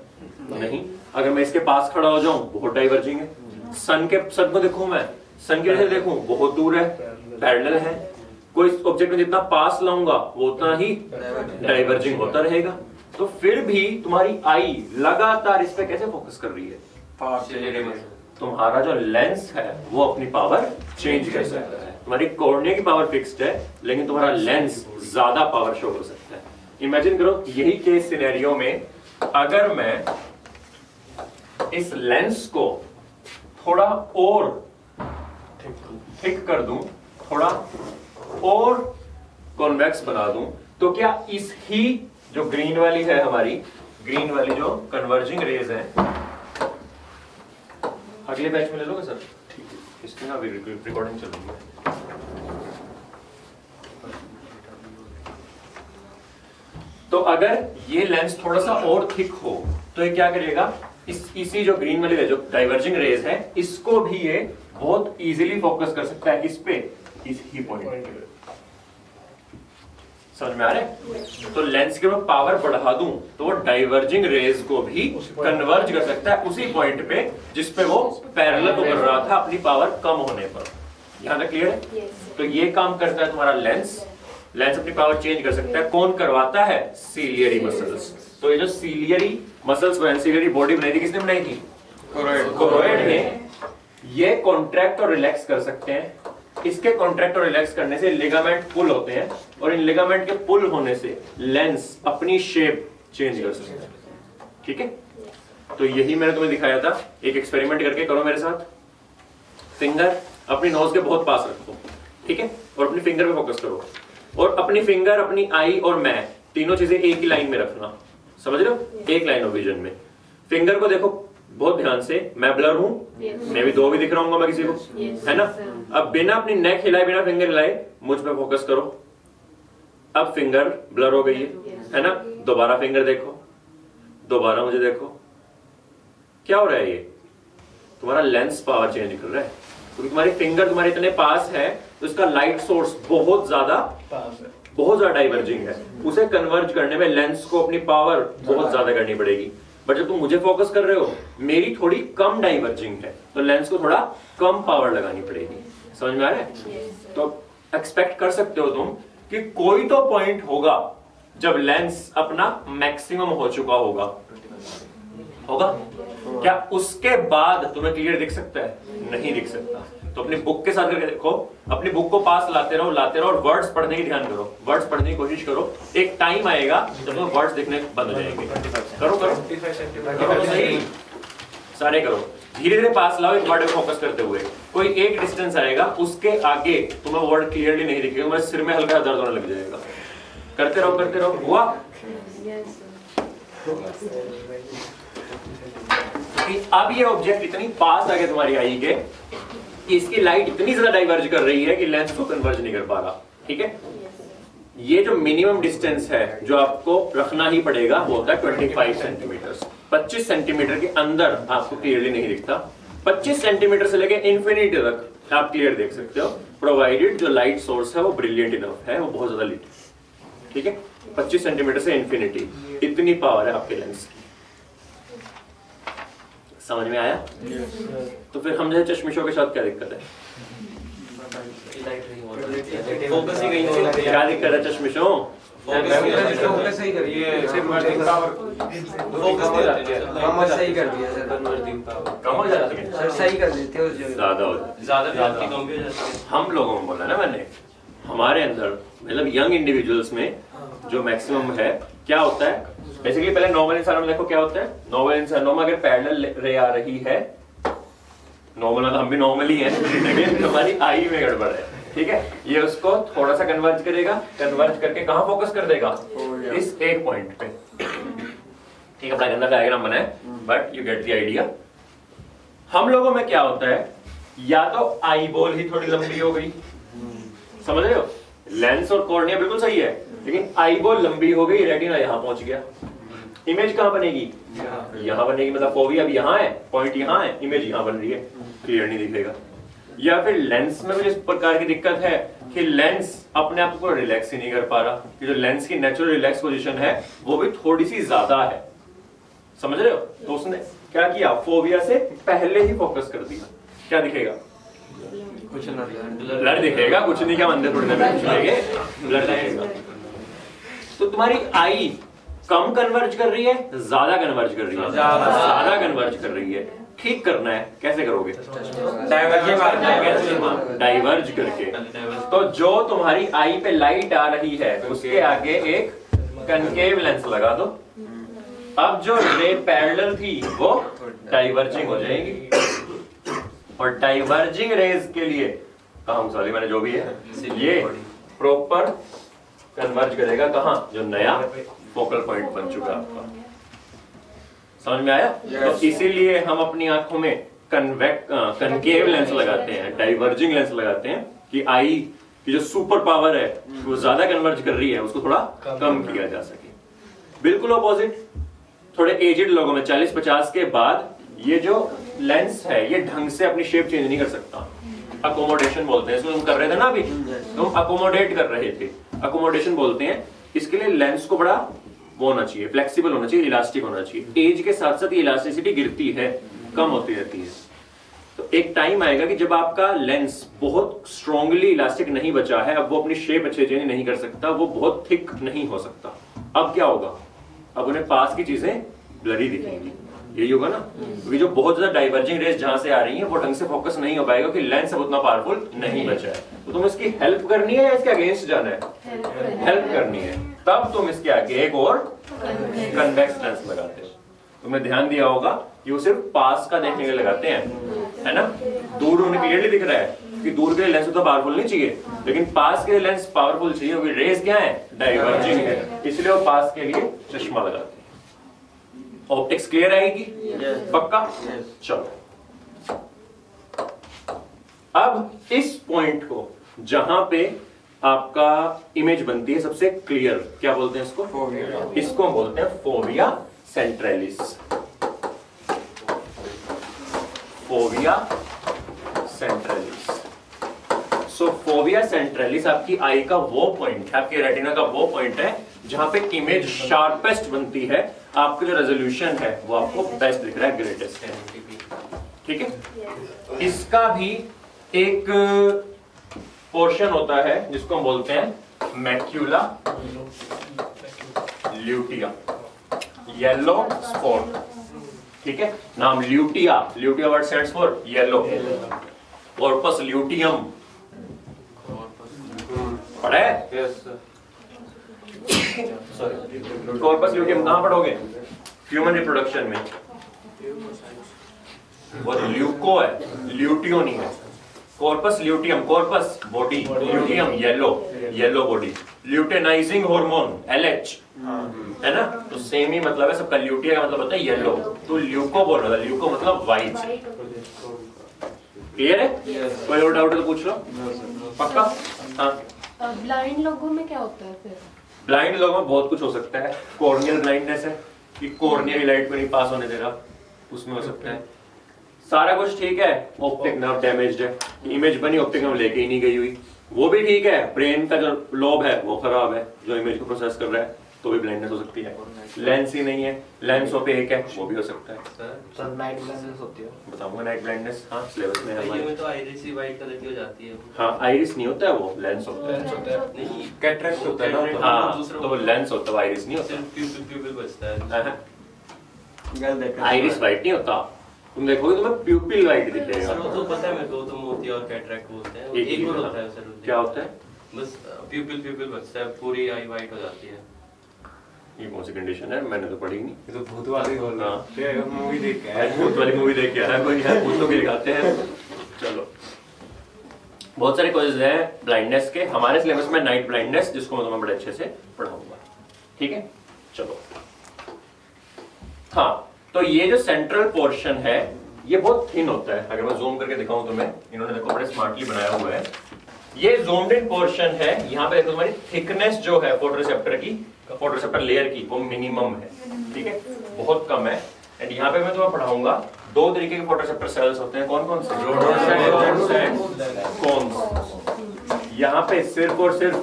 नहीं। अगर मैं इसके पास खड़ा हो जाऊं बहुत डाइवर्जिंग है। सन को देखूं मैं, सन की वजह से देखूं बहुत दूर है, पैरेलल है। कोई ऑब्जेक्ट में जितना पास लाऊंगा वो उतना ही डाइवर्जिंग होता रहेगा। तो फिर भी तुम्हारी आई लगातार इस पे कैसे फोकस कर रही है? तुम्हारा जो लेंस है वो अपनी पावर चेंज कर सकता है। तुम्हारी कॉर्निया की पावर फिक्स्ड है, लेकिन तुम्हारा लेंस ज्यादा पावर शो कर सकता है। इमेजिन करो यही केस सिनेरियो में अगर मैं इस लेंस को थोड़ा और थिक कर दूं, थोड़ा और कॉन्वेक्स बना दूं, तो क्या इस ही जो ग्रीन वाली है हमारी, ग्रीन वाली जो कन्वर्जिंग रेज है, अगले बैच में ले लोगे सर? ठीक है, इसकी ना अभी रिकॉर्डिंग चल रही है। तो अगर ये लेंस थोड़ा सा और थिक हो तो ये क्या करेगा? इसी जो ग्रीन वाली है जो डाइवर्जिंग रेज है, इसको भी ये बहुत इजीली फोकस कर सकता है। किस पे? इस ही पॉइंट पे। समझ में आ रहा है? तो लेंस के मैं पावर बढ़ा दूं तो वो डाइवर्जिंग रेज को भी कन्वर्ज कर सकता है उसी पॉइंट पे जिसपे वो पैरेलल को कर रहा था अपनी पावर कम होने पर। यहां तक क्लियर है? तो ये काम करता है तुम्हारा लेंस। लेंस अपनी पावर चेंज कर सकता है। कौन करवाता है? Ciliary muscles. तो ये जो सीलियरी मसल्स बने, सीलियरी बॉडी बनाई थी, किसने बनाई थी? कोरोइड ने। ये कॉन्ट्रैक्ट और रिलैक्स कर सकते हैं। इसके कॉन्ट्रैक्ट और रिलैक्स करने से लिगामेंट पुल होते हैं और इन लिगामेंट के पुल होने से लेंस अपनी शेप चेंज कर सकते हैं। ठीक है, तो यही मैंने तुम्हें दिखाया था। एक एक्सपेरिमेंट करके करो मेरे साथ। फिंगर अपनी नोज के बहुत पास रखो, ठीक है, और अपनी फिंगर पे फोकस करो, और अपनी फिंगर, अपनी आई और मैं तीनों चीजें एक ही लाइन में रखना। समझ रहे हो? एक लाइन ऑफ विजन में। फिंगर को देखो बहुत ध्यान से, मैं ब्लर हूं, मैं भी दो भी दिख रहा हूँ मैं किसी को, है ना? अब बिना अपनी नेक हिलाए, बिना फिंगर हिलाए मुझ पे फोकस करो। अब फिंगर ब्लर हो गई है ना? दोबारा फिंगर देखो, दोबारा मुझे देखो। क्या हो रहा है? ये तुम्हारा लेंस पावर चेंज कर रहा है, क्योंकि तुम्हारी फिंगर तुम्हारे इतने पास है तो इसका लाइट सोर्स बहुत ज्यादा डाइवर्जिंग है। उसे कन्वर्ज करने में लेंस को अपनी पावर बहुत ज्यादा करनी पड़ेगी। बट जब तुम मुझे फोकस कर रहे हो, मेरी थोड़ी कम डाइवर्जिंग है, तो लेंस को थोड़ा कम पावर लगानी पड़ेगी। समझ में आ रहा है? तो एक्सपेक्ट कर सकते हो तुम कि कोई तो पॉइंट होगा जब लेंस अपना मैक्सिमम हो चुका होगा। क्या उसके बाद तुम्हें क्लियर दिख सकता है? नहीं दिख सकता। तो अपनी बुक के साथ करके देखो, अपनी बुक को पास लाते रहो और वर्ड्स पढ़ने की ध्यान करो, वर्ड्स पढ़ने की कोशिश करो। एक टाइम आएगा जब तुम्हें वर्ड्स दिखने बंद हो जाएंगे। करो सही, सारे करो, धीरे धीरे पास लाओ एक वर्ड पे फोकस करते हुए। कोई एक डिस्टेंस आएगा, उसके आगे तुम्हें वर्ड क्लियरली नहीं दिखेगा, तुम्हारे सिर में हल्का दर्द होने लग जाएगा। करते रहो। हुआ? अब ये ऑब्जेक्ट इतनी पास आ गया तुम्हारी आई के, इसकी लाइट इतनी ज्यादा डाइवर्ज कर रही है कि लेंस को कन्वर्ज नहीं कर पा रहा। ठीक है, ये जो मिनिमम डिस्टेंस है जो आपको रखना ही पड़ेगा वो होता है 25 सेंटीमीटर। 25 सेंटीमीटर के अंदर आपको क्लियरली नहीं दिखता। 25 सेंटीमीटर से लेके इन्फिनिटी तक आप क्लियर देख सकते हो, प्रोवाइडेड जो लाइट सोर्स है वो ब्रिलियंट इनफ है, वो बहुत ज्यादा लीट। ठीक है, 25 सेंटीमीटर से इन्फिनिटी, इतनी पावर है आपके लेंस की। समझ में आया? तो फिर हम जैसे चश्मिशों के साथ क्या दिक्कत है? फोकस ही गई है। क्या दिक्कत है चश्मिशों? फोकस सही करिए, कम हो जाती है सर, सही कर देते हो, ज्यादा हो जाती है। कम भी हो जाती है। हम लोगों को बोला ना मैंने, हमारे अंदर मतलब यंग इंडिविजुअल्स में जो मैक्सिमम है क्या होता है? बेसिकली पहले नॉर्मल इंसानों में देखो क्या होता है। नॉर्मल इंसानों में अगर पैरेलल रे आ रही है, नॉर्मल मतलब हम भी नॉर्मल ही हैं, लेकिन हमारी आई में गड़बड़ है। ठीक है, ये उसको थोड़ा सा कन्वर्ज करेगा, कन्वर्ज करके कहां फोकस कर देगा? इस एक पॉइंट पे। ठीक है, अपना गंदा डायग्राम बना है, but you get the idea. हम लोगों में क्या होता है, या तो आई बॉल ही थोड़ी लंबी हो गई, समझ रहे हो? लेंस और कॉर्निया बिल्कुल सही है, लेकिन आई बॉल लंबी हो गई, रेटिना यहां पहुंच गया। इमेज कहां बनेगी? यहां बनेगी, मतलब फोवी अब यहां है, पॉइंट यहां है, इमेज यहां बन रही है, क्लियर नहीं दिखेगा। या फिर लेंस में भी इस प्रकार की दिक्कत है कि लेंस अपने आप को रिलैक्स ही नहीं कर पा रहा, कि जो लेंस की नेचुरल रिलैक्स पोजीशन है वो भी थोड़ी सी ज्यादा है। समझ रहे हो? तो उसने क्या किया, फोबिया से पहले ही फोकस कर दिया। क्या दिखेगा? कुछ ना ब्लर दिखेगा, कुछ नहीं, क्या मंदिर थोड़ी देर में ब्लर दिखेगा। तो तुम्हारी आई कम कन्वर्ज कर रही है, ज्यादा कन्वर्ज कर रही है? ज्यादा कन्वर्ज कर रही है। ठीक करना है, कैसे करोगे? डाइवर्ज करके। तो जो तुम्हारी आई पे लाइट आ रही है उसके आगे एक कनकेव लेंस लगा दो। अब जो रे पैरेलल थी वो डाइवर्जिंग हो जाएगी, और डाइवर्जिंग रेज के लिए काम सॉरी मैंने जो भी है ये प्रॉपर कन्वर्ज करेगा कहां? जो नया फोकल पॉइंट बन चुका है आपका। समझ में आया? तो इसीलिए हम अपनी आंखों में कनकेव लेंस लगाते हैं, डाइवर्जिंग लेंस लगाते हैं, कि आई की जो सुपर पावर है वो ज्यादा कन्वर्ज कर रही है, उसको थोड़ा कम किया जा सके। बिल्कुल ऑपोजिट थोड़े एजेड लोगों में 40-50 के बाद ये जो लेंस है ये ढंग से अपनी शेप चेंज नहीं कर सकता। अकोमोडेशन बोलते हैं इसको, तुम कर रहे थे ना अभी, तुम अकोमोडेट कर रहे थे, अकोमोडेशन बोलते हैं। इसके लिए लेंस को बड़ा वो होना चाहिए, फ्लेक्सिबल होना चाहिए, इलास्टिक होना चाहिए। एज के साथ साथ ये इलास्टिसिटी गिरती है, कम होती रहती है। तो एक टाइम आएगा कि जब आपका लेंस बहुत स्ट्रांगली इलास्टिक नहीं बचा है, अब वो अपनी शेप अच्छे चेंज नहीं कर सकता, वो बहुत थिक नहीं हो सकता। अब क्या होगा? अब उन्हें पास की चीजें ब्लरी दिखेंगी, यही होगा ना, क्योंकि जो बहुत ज्यादा डाइवर्जिंग रेज जहां से आ रही है वो ढंग से फोकस नहीं हो पाएगा कि लेंस अब उतना पावरफुल नहीं बचा है। तो तुम्हें इसकी हेल्प करनी है या इसके अगेंस्ट जाना है? हेल्प करनी है। तब तुम इसके आगे एक और कन्वेक्स लेंस लगाते हो। तुमने ध्यान दिया होगा कि वो सिर्फ पास का देखने के लिए लगाते हैं, है ना। दूर उन्हें क्लियरली दिख रहा है कि दूर के लिए लेंस तो पावरफुल नहीं चाहिए, लेकिन पास के लिए लेंस पावरफुल चाहिए क्योंकि रेज क्या है, डाइवर्जिंग है, इसलिए वो पास के लिए चश्मा लगाते हैं। ऑप्टिक्स क्लियर आएगी? पक्का? चलो अब इस पॉइंट को जहां पे आपका इमेज बनती है सबसे क्लियर, क्या बोलते हैं इसको? फोविया। इसको हम बोलते हैं fovea centralis. Fovea centralis. So fovea centralis आपकी आई का वो पॉइंट है, आपके रेटिना का वो पॉइंट है जहां पे इमेज शार्पेस्ट बनती है, आपका जो रेजोल्यूशन है वो आपको बेस्ट दिख रहा है, ग्रेटेस्ट है। ठीक है। इसका भी एक पोर्शन होता है जिसको हम बोलते हैं मैक्यूला ल्यूटिया, येलो स्पॉट। ठीक है, नाम lutea, lutea word stands for yellow. Corpus luteum पढ़ा है? सॉरी, कॉर्पस ल्यूटियम कहां पढ़ोगे? ह्यूमन रिप्रोडक्शन में। वो ल्यूको है, ल्यूटियो नहीं है। Corpus luteum, corpus body, luteum yellow, yellow body. Luteinising hormone LH, है ना। तो सेम ही मतलब है सबका। ल्यूटिया का मतलब होता है येलो, तो ल्यूको बोल रहा था, ल्यूको मतलब वाइट। क्लियर है? कोई और डाउट है तो पूछ लो। पक्का? हाँ। ब्लाइंड लोगों में क्या होता है फिर? ब्लाइंड लोगों में बहुत कुछ हो सकता है। कॉर्नियल ब्लाइंडनेस है कि कॉर्निया की लाइट को नहीं पास होने दे रहा, उसमें हो सकता है। सारा कुछ ठीक है, ऑप्टिक नर्व डैमेज्ड है, इमेज बनी ऑप्टिक नर्व लेके ही नहीं गई हुई, वो भी ठीक है। ब्रेन का जो लोब है वो खराब है जो इमेज को प्रोसेस कर रहा है, तो भी ब्लाइंडनेस हो सकती है। लेंस ही नहीं है, लेंस ओपेक है, वो भी हो सकता है। सर नाइट ब्लाइंडनेस होती है, बताऊंगा नाइट ब्लाइंडनेस। हाँ, सिलेबस में है ये हमारे। में तो आइरिस ही वाइट कलर की हो जाती है। हाँ, आइरिस नहीं होता है, वो लेंस होता है। नहीं, कैटरेक्ट होता है ना। हाँ, तो वो लेंस होता है, आइरिस नहीं होता। सिर्फ प्यूपिल बचता है। आइरिस वाइट नहीं होता, तुम देखोगे तुम्हें प्यूपिल वाइट दिखेगा। सर वो तो पता है मेरे को, तो मोती और कैटरेक्ट बोलते हैं। एक ही एक और होता होता है सर। क्या होता है? बस प्यूपिल बचता है, पूरी आई वाइट हो जाती है। ये कौन सी कंडीशन है? मैंने तो पढ़ी नहीं। ये तो भूत वाली बोल रहा है, मूवी देख के आज भूत वाली मूवी देख के आया कोई है, भूतों के दिखाते हैं। चलो, बहुत सारे कॉजेज हैं ब्लाइंडनेस के हमारे सिलेबस में। नाइट ब्लाइंडनेस, जिसको मैं तुम्हें बड़े अच्छे से पढ़ाऊंगा। ठीक है, चलो। हाँ, तो ये जो सेंट्रल पोर्शन है ये बहुत थिन होता है। अगर मैं जूम करके दिखाऊं तुम्हें, इन्होंने देखो बड़े स्मार्टली बनाया हुआ है। ये जूम्ड इन पोर्शन है, यहाँ पे देखो तुम्हारी थिकनेस जो है फोटोरिसेप्टर की, फोटोरिसेप्टर लेयर की, वो मिनिमम है। ठीक है, बहुत कम है। एंड यहाँ पे मैं तुम्हें पढ़ाऊंगा दो तरीके के फोटोरिसेप्टर सेल्स होते हैं। कौन कौन से? Rods and cones. यहाँ पे सिर्फ और सिर्फ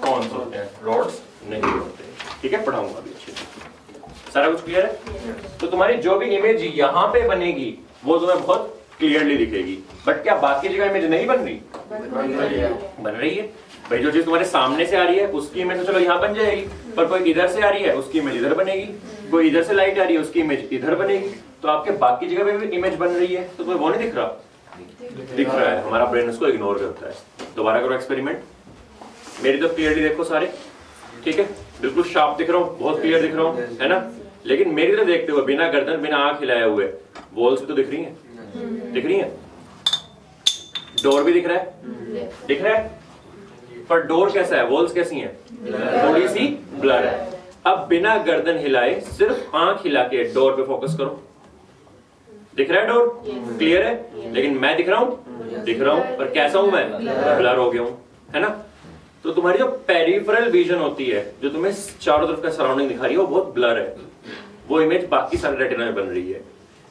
कोन्स होते हैं, रोड्स नहीं होते। ठीक है, पढ़ाऊंगा अभी अच्छे से। सारा कुछ क्लियर है? तो तुम्हारी जो भी इमेज यहाँ पे बनेगी वो तुम्हें बहुत क्लियरली दिखेगी। बट क्या बाकी जगह इमेज नहीं बन रही? बन रही है भाई। जो चीज तुम्हारे सामने से आ रही है उसकी इमेज तो चलो यहाँ बन जाएगी, पर कोई इधर से आ रही है उसकी इमेज इधर बनेगी, कोई इधर से लाइट आ रही है उसकी इमेज इधर बनेगी। तो आपके बाकी जगह पे भी इमेज बन रही है, तो तुम्हें वो नहीं दिख रहा? दिख रहा है। हमारा ब्रेन उसको इग्नोर करता है। दोबारा करो एक्सपेरिमेंट। मेरी तो क्लियरली देखो सारे, ठीक है, बिल्कुल शार्प दिख रहा हूँ, बहुत क्लियर दिख रहा हूँ, है ना। लेकिन मेरी तरफ देखते हुए बिना गर्दन बिना आंख हिलाए हुए वॉल्स भी तो दिख रही है, दिख रही है। डोर भी दिख रहा है, दिख रहा है। पर डोर कैसा है, वॉल्स कैसी हैं? थोड़ी सी ब्लर है। अब बिना गर्दन हिलाए सिर्फ आंख हिला के डोर पे फोकस करो, दिख रहा है डोर? क्लियर है। लेकिन मैं दिख रहा हूं, दिख रहा हूं, पर कैसा हूं मैं? ब्लर हो गया हूं, है ना। तो तुम्हारी जो पेरिफेरल विजन होती है, जो तुम्हें चारों तरफ का सराउंडिंग दिखा रही है, वो बहुत ब्लर है। वो इमेज बाकी सारे रेटिना में बन रही है।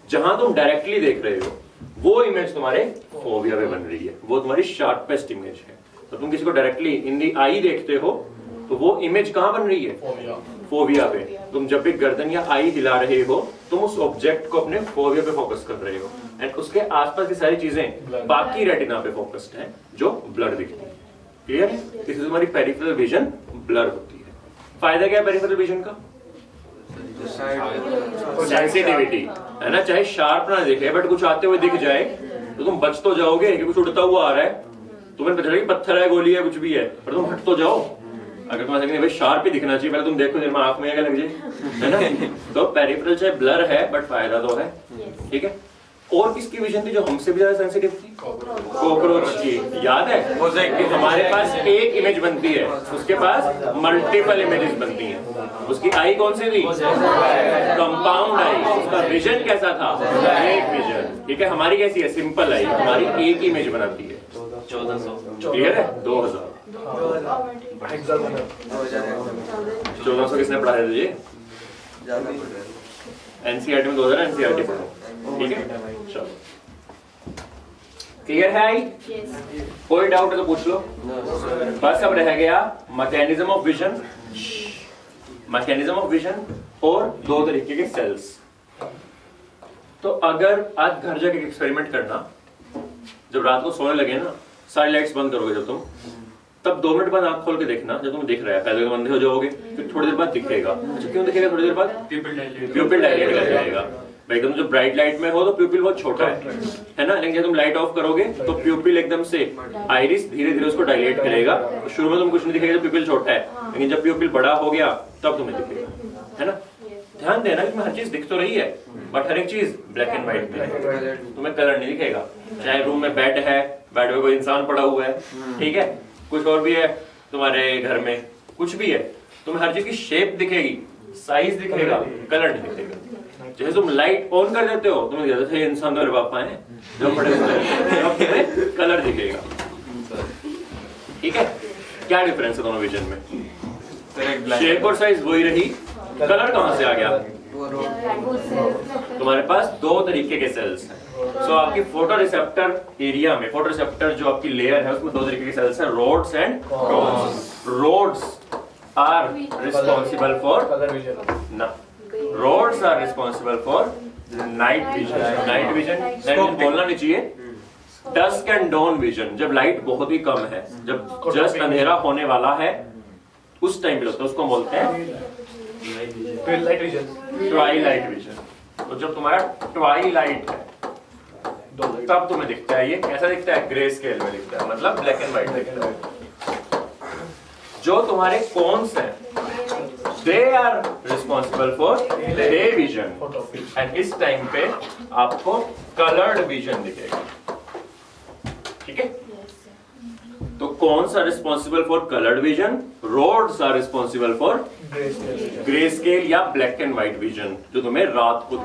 जहां तुम डायरेक्टली देख रहे हो वो इमेज तुम्हारे फोविया में बन रही है, वो तुम्हारी शार्पेस्ट इमेज है। तो तुम किसी को डायरेक्टली इन दी आई देखते हो तो वो इमेज कहां बन रही है? फोविया पे। तुम जब भी गर्दन या आई हिला रहे हो तुम उस ऑब्जेक्ट को अपने फोविया पे फोकस कर रहे हो, एंड उसके आसपास की सारी चीजें बाकी रेटिना पे फोकस्ड हैं जो ब्लर दिखती है। क्लियर? इससे तुम्हारी पेरिफेरल विजन ब्लर होती है। फायदा क्या है पेरिफेरल विजन का? सेंसिटिविटी, है ना। चाहे शार्प ना दिखे बट कुछ आते हुए दिख जाए तो तुम बच तो जाओगे कि कुछ उड़ता हुआ आ रहा है, तुम्हें पता चलेगा पत्थर है, गोली है, कुछ भी है, पर तुम हट तो जाओ, अगर तुम्हारे भाई शार्प ही दिखना चाहिए, पहले तुम देखो देर में आंख में क्या लग जाए, है ना। तो पेरिफेरल चाहे ब्लर है बट फायदा तो है, ठीक है। और किसकी विजन थी जो हमसे भी ज्यादा सेंसिटिव थी? कॉकरोच की, याद है? कि हमारे पास एक इमेज बनती है, उसके पास मल्टीपल इमेजेस बनती हैं। उसकी आई कौन सी थी? कंपाउंड आई। उसका विजन कैसा था? एक विजन, ठीक है। हमारी कैसी है? सिंपल आई, हमारी एक इमेज बनाती है। 1400 क्लियर है? 2000 1400 किसने पढ़ा है तुझे? एनसीईआरटी में 2000 एनसीईआरटी पढ़ो, ठीक है। चलो क्लियर है आई? कोई डाउट है तो पूछ लो। बस अब रह गया mechanism of vision. Mechanism of vision और दो तरीके के सेल्स। तो अगर आज घर जाके एक्सपेरिमेंट करना, जब रात को सोने लगे ना, सारी लाइट्स बंद करोगे जब तुम, तब 2 मिनट बाद आंख खोल के देखना, जब तुम दिख रहा है पहले तो अंधे हो जाओगे, फिर थोड़ी देर बाद दिखेगा। अच्छा क्यों दिखेगा थोड़ी देर बाद? प्यूपिल डायलेट कर जाएगा भाई। तुम जब ब्राइट लाइट में हो तो प्यूपिल बहुत छोटा है ना, लेकिन जब तुम लाइट ऑफ करोगे तो प्यूपिल एकदम से आइरिस धीरे धीरे उसको डायलेट करेगा। तो शुरू में तुम कुछ नहीं दिखेगा, तो प्यूपिल छोटा है, लेकिन जब प्यूपिल बड़ा हो गया तब तुम्हें दिखेगा, है ना। ध्यान देना कि हर चीज दिख तो रही है बट हर एक चीज ब्लैक एंड व्हाइट में, तुम्हें कलर नहीं दिखेगा। चाहे रूम में बेड है, बेड में कोई इंसान पड़ा हुआ है, ठीक है, कुछ और भी है तुम्हारे घर में, कुछ भी है, तुम्हें हर चीज की शेप दिखेगी, साइज दिखेगा, कलर नहीं दिखेगा। जैसे तुम लाइट ऑन कर देते हो, तुम्हें कहते थे इंसान तो मेरे पापा हैं जो पड़े हुए हैं, कलर दिखेगा, ठीक है। क्या डिफरेंस है दोनों विजन में? शेप और साइज वही रही, कलर कहां से आ गया? तुम्हारे पास दो तरीके के सेल्स हैं। सो आपकी फोटो रिसेप्टर एरिया में, फोटो रिसेप्टर जो आपकी लेयर है उसमें दो तरीके के सेल्स हैं, rods and cones. Rods are responsible for colour vision, rods are responsible for night vision. Night vision बोलना नहीं चाहिए, डस्क एंड डॉन विजन। जब लाइट बहुत ही कम है, जब जस्ट अंधेरा होने वाला है, उस टाइम पे होता है, उसको बोलते हैं ट्वाइलाइट विजन। Twilight vision. तो जब तुम्हारा ट्वाइलाइट है तब तुम्हें दिखता है, ये कैसा दिखता है? ग्रे स्केल में दिखता है, मतलब ब्लैक एंड व्हाइट दिखता है। जो तुम्हारे कॉन्स हैं, they are responsible for day vision, and इस टाइम पे आपको कलर्ड विजन दिखेगा, ठीक है। तो cones are responsible for coloured vision, rods are responsible for grey scale या ब्लैक एंड व्हाइट विजन, जो तुम्हें रात को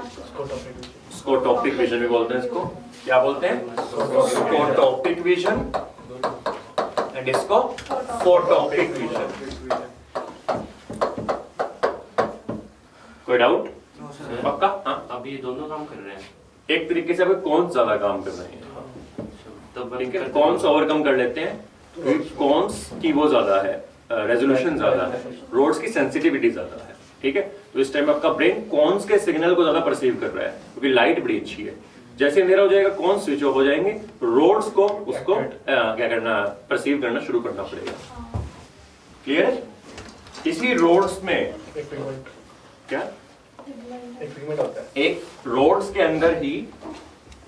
स्कोटोपिक विजन भी बोलते हैं। इसको क्या बोलते हैं? स्कोटोपिक विजन, एंड इसको फोटोपिक विजन। कोई डाउट? पक्का? हाँ, अब ये दोनों काम कर रहे हैं एक तरीके से अभी कौन ज्यादा काम कर रहे हैं, तो ठीक है। कौन सा ओवरकम कर लेते हैं, कॉन्स की वो ज्यादा है, रेजोल्यूशन ज्यादा है, रोड्स की सेंसिटिविटी ज्यादा है, ठीक है। तो इस टाइम आपका ब्रेन कॉन्स के सिग्नल को ज्यादा परसीव कर रहा है, क्योंकि लाइट बड़ी अच्छी है। जैसे अंधेरा हो जाएगा, कॉन्स स्विच ऑफ हो जाएंगे, रोड्स को उसको क्या करना, परसीव करना शुरू करना पड़ेगा। क्लियर है? इसी रोड्स में क्या एक रोड्स के अंदर ही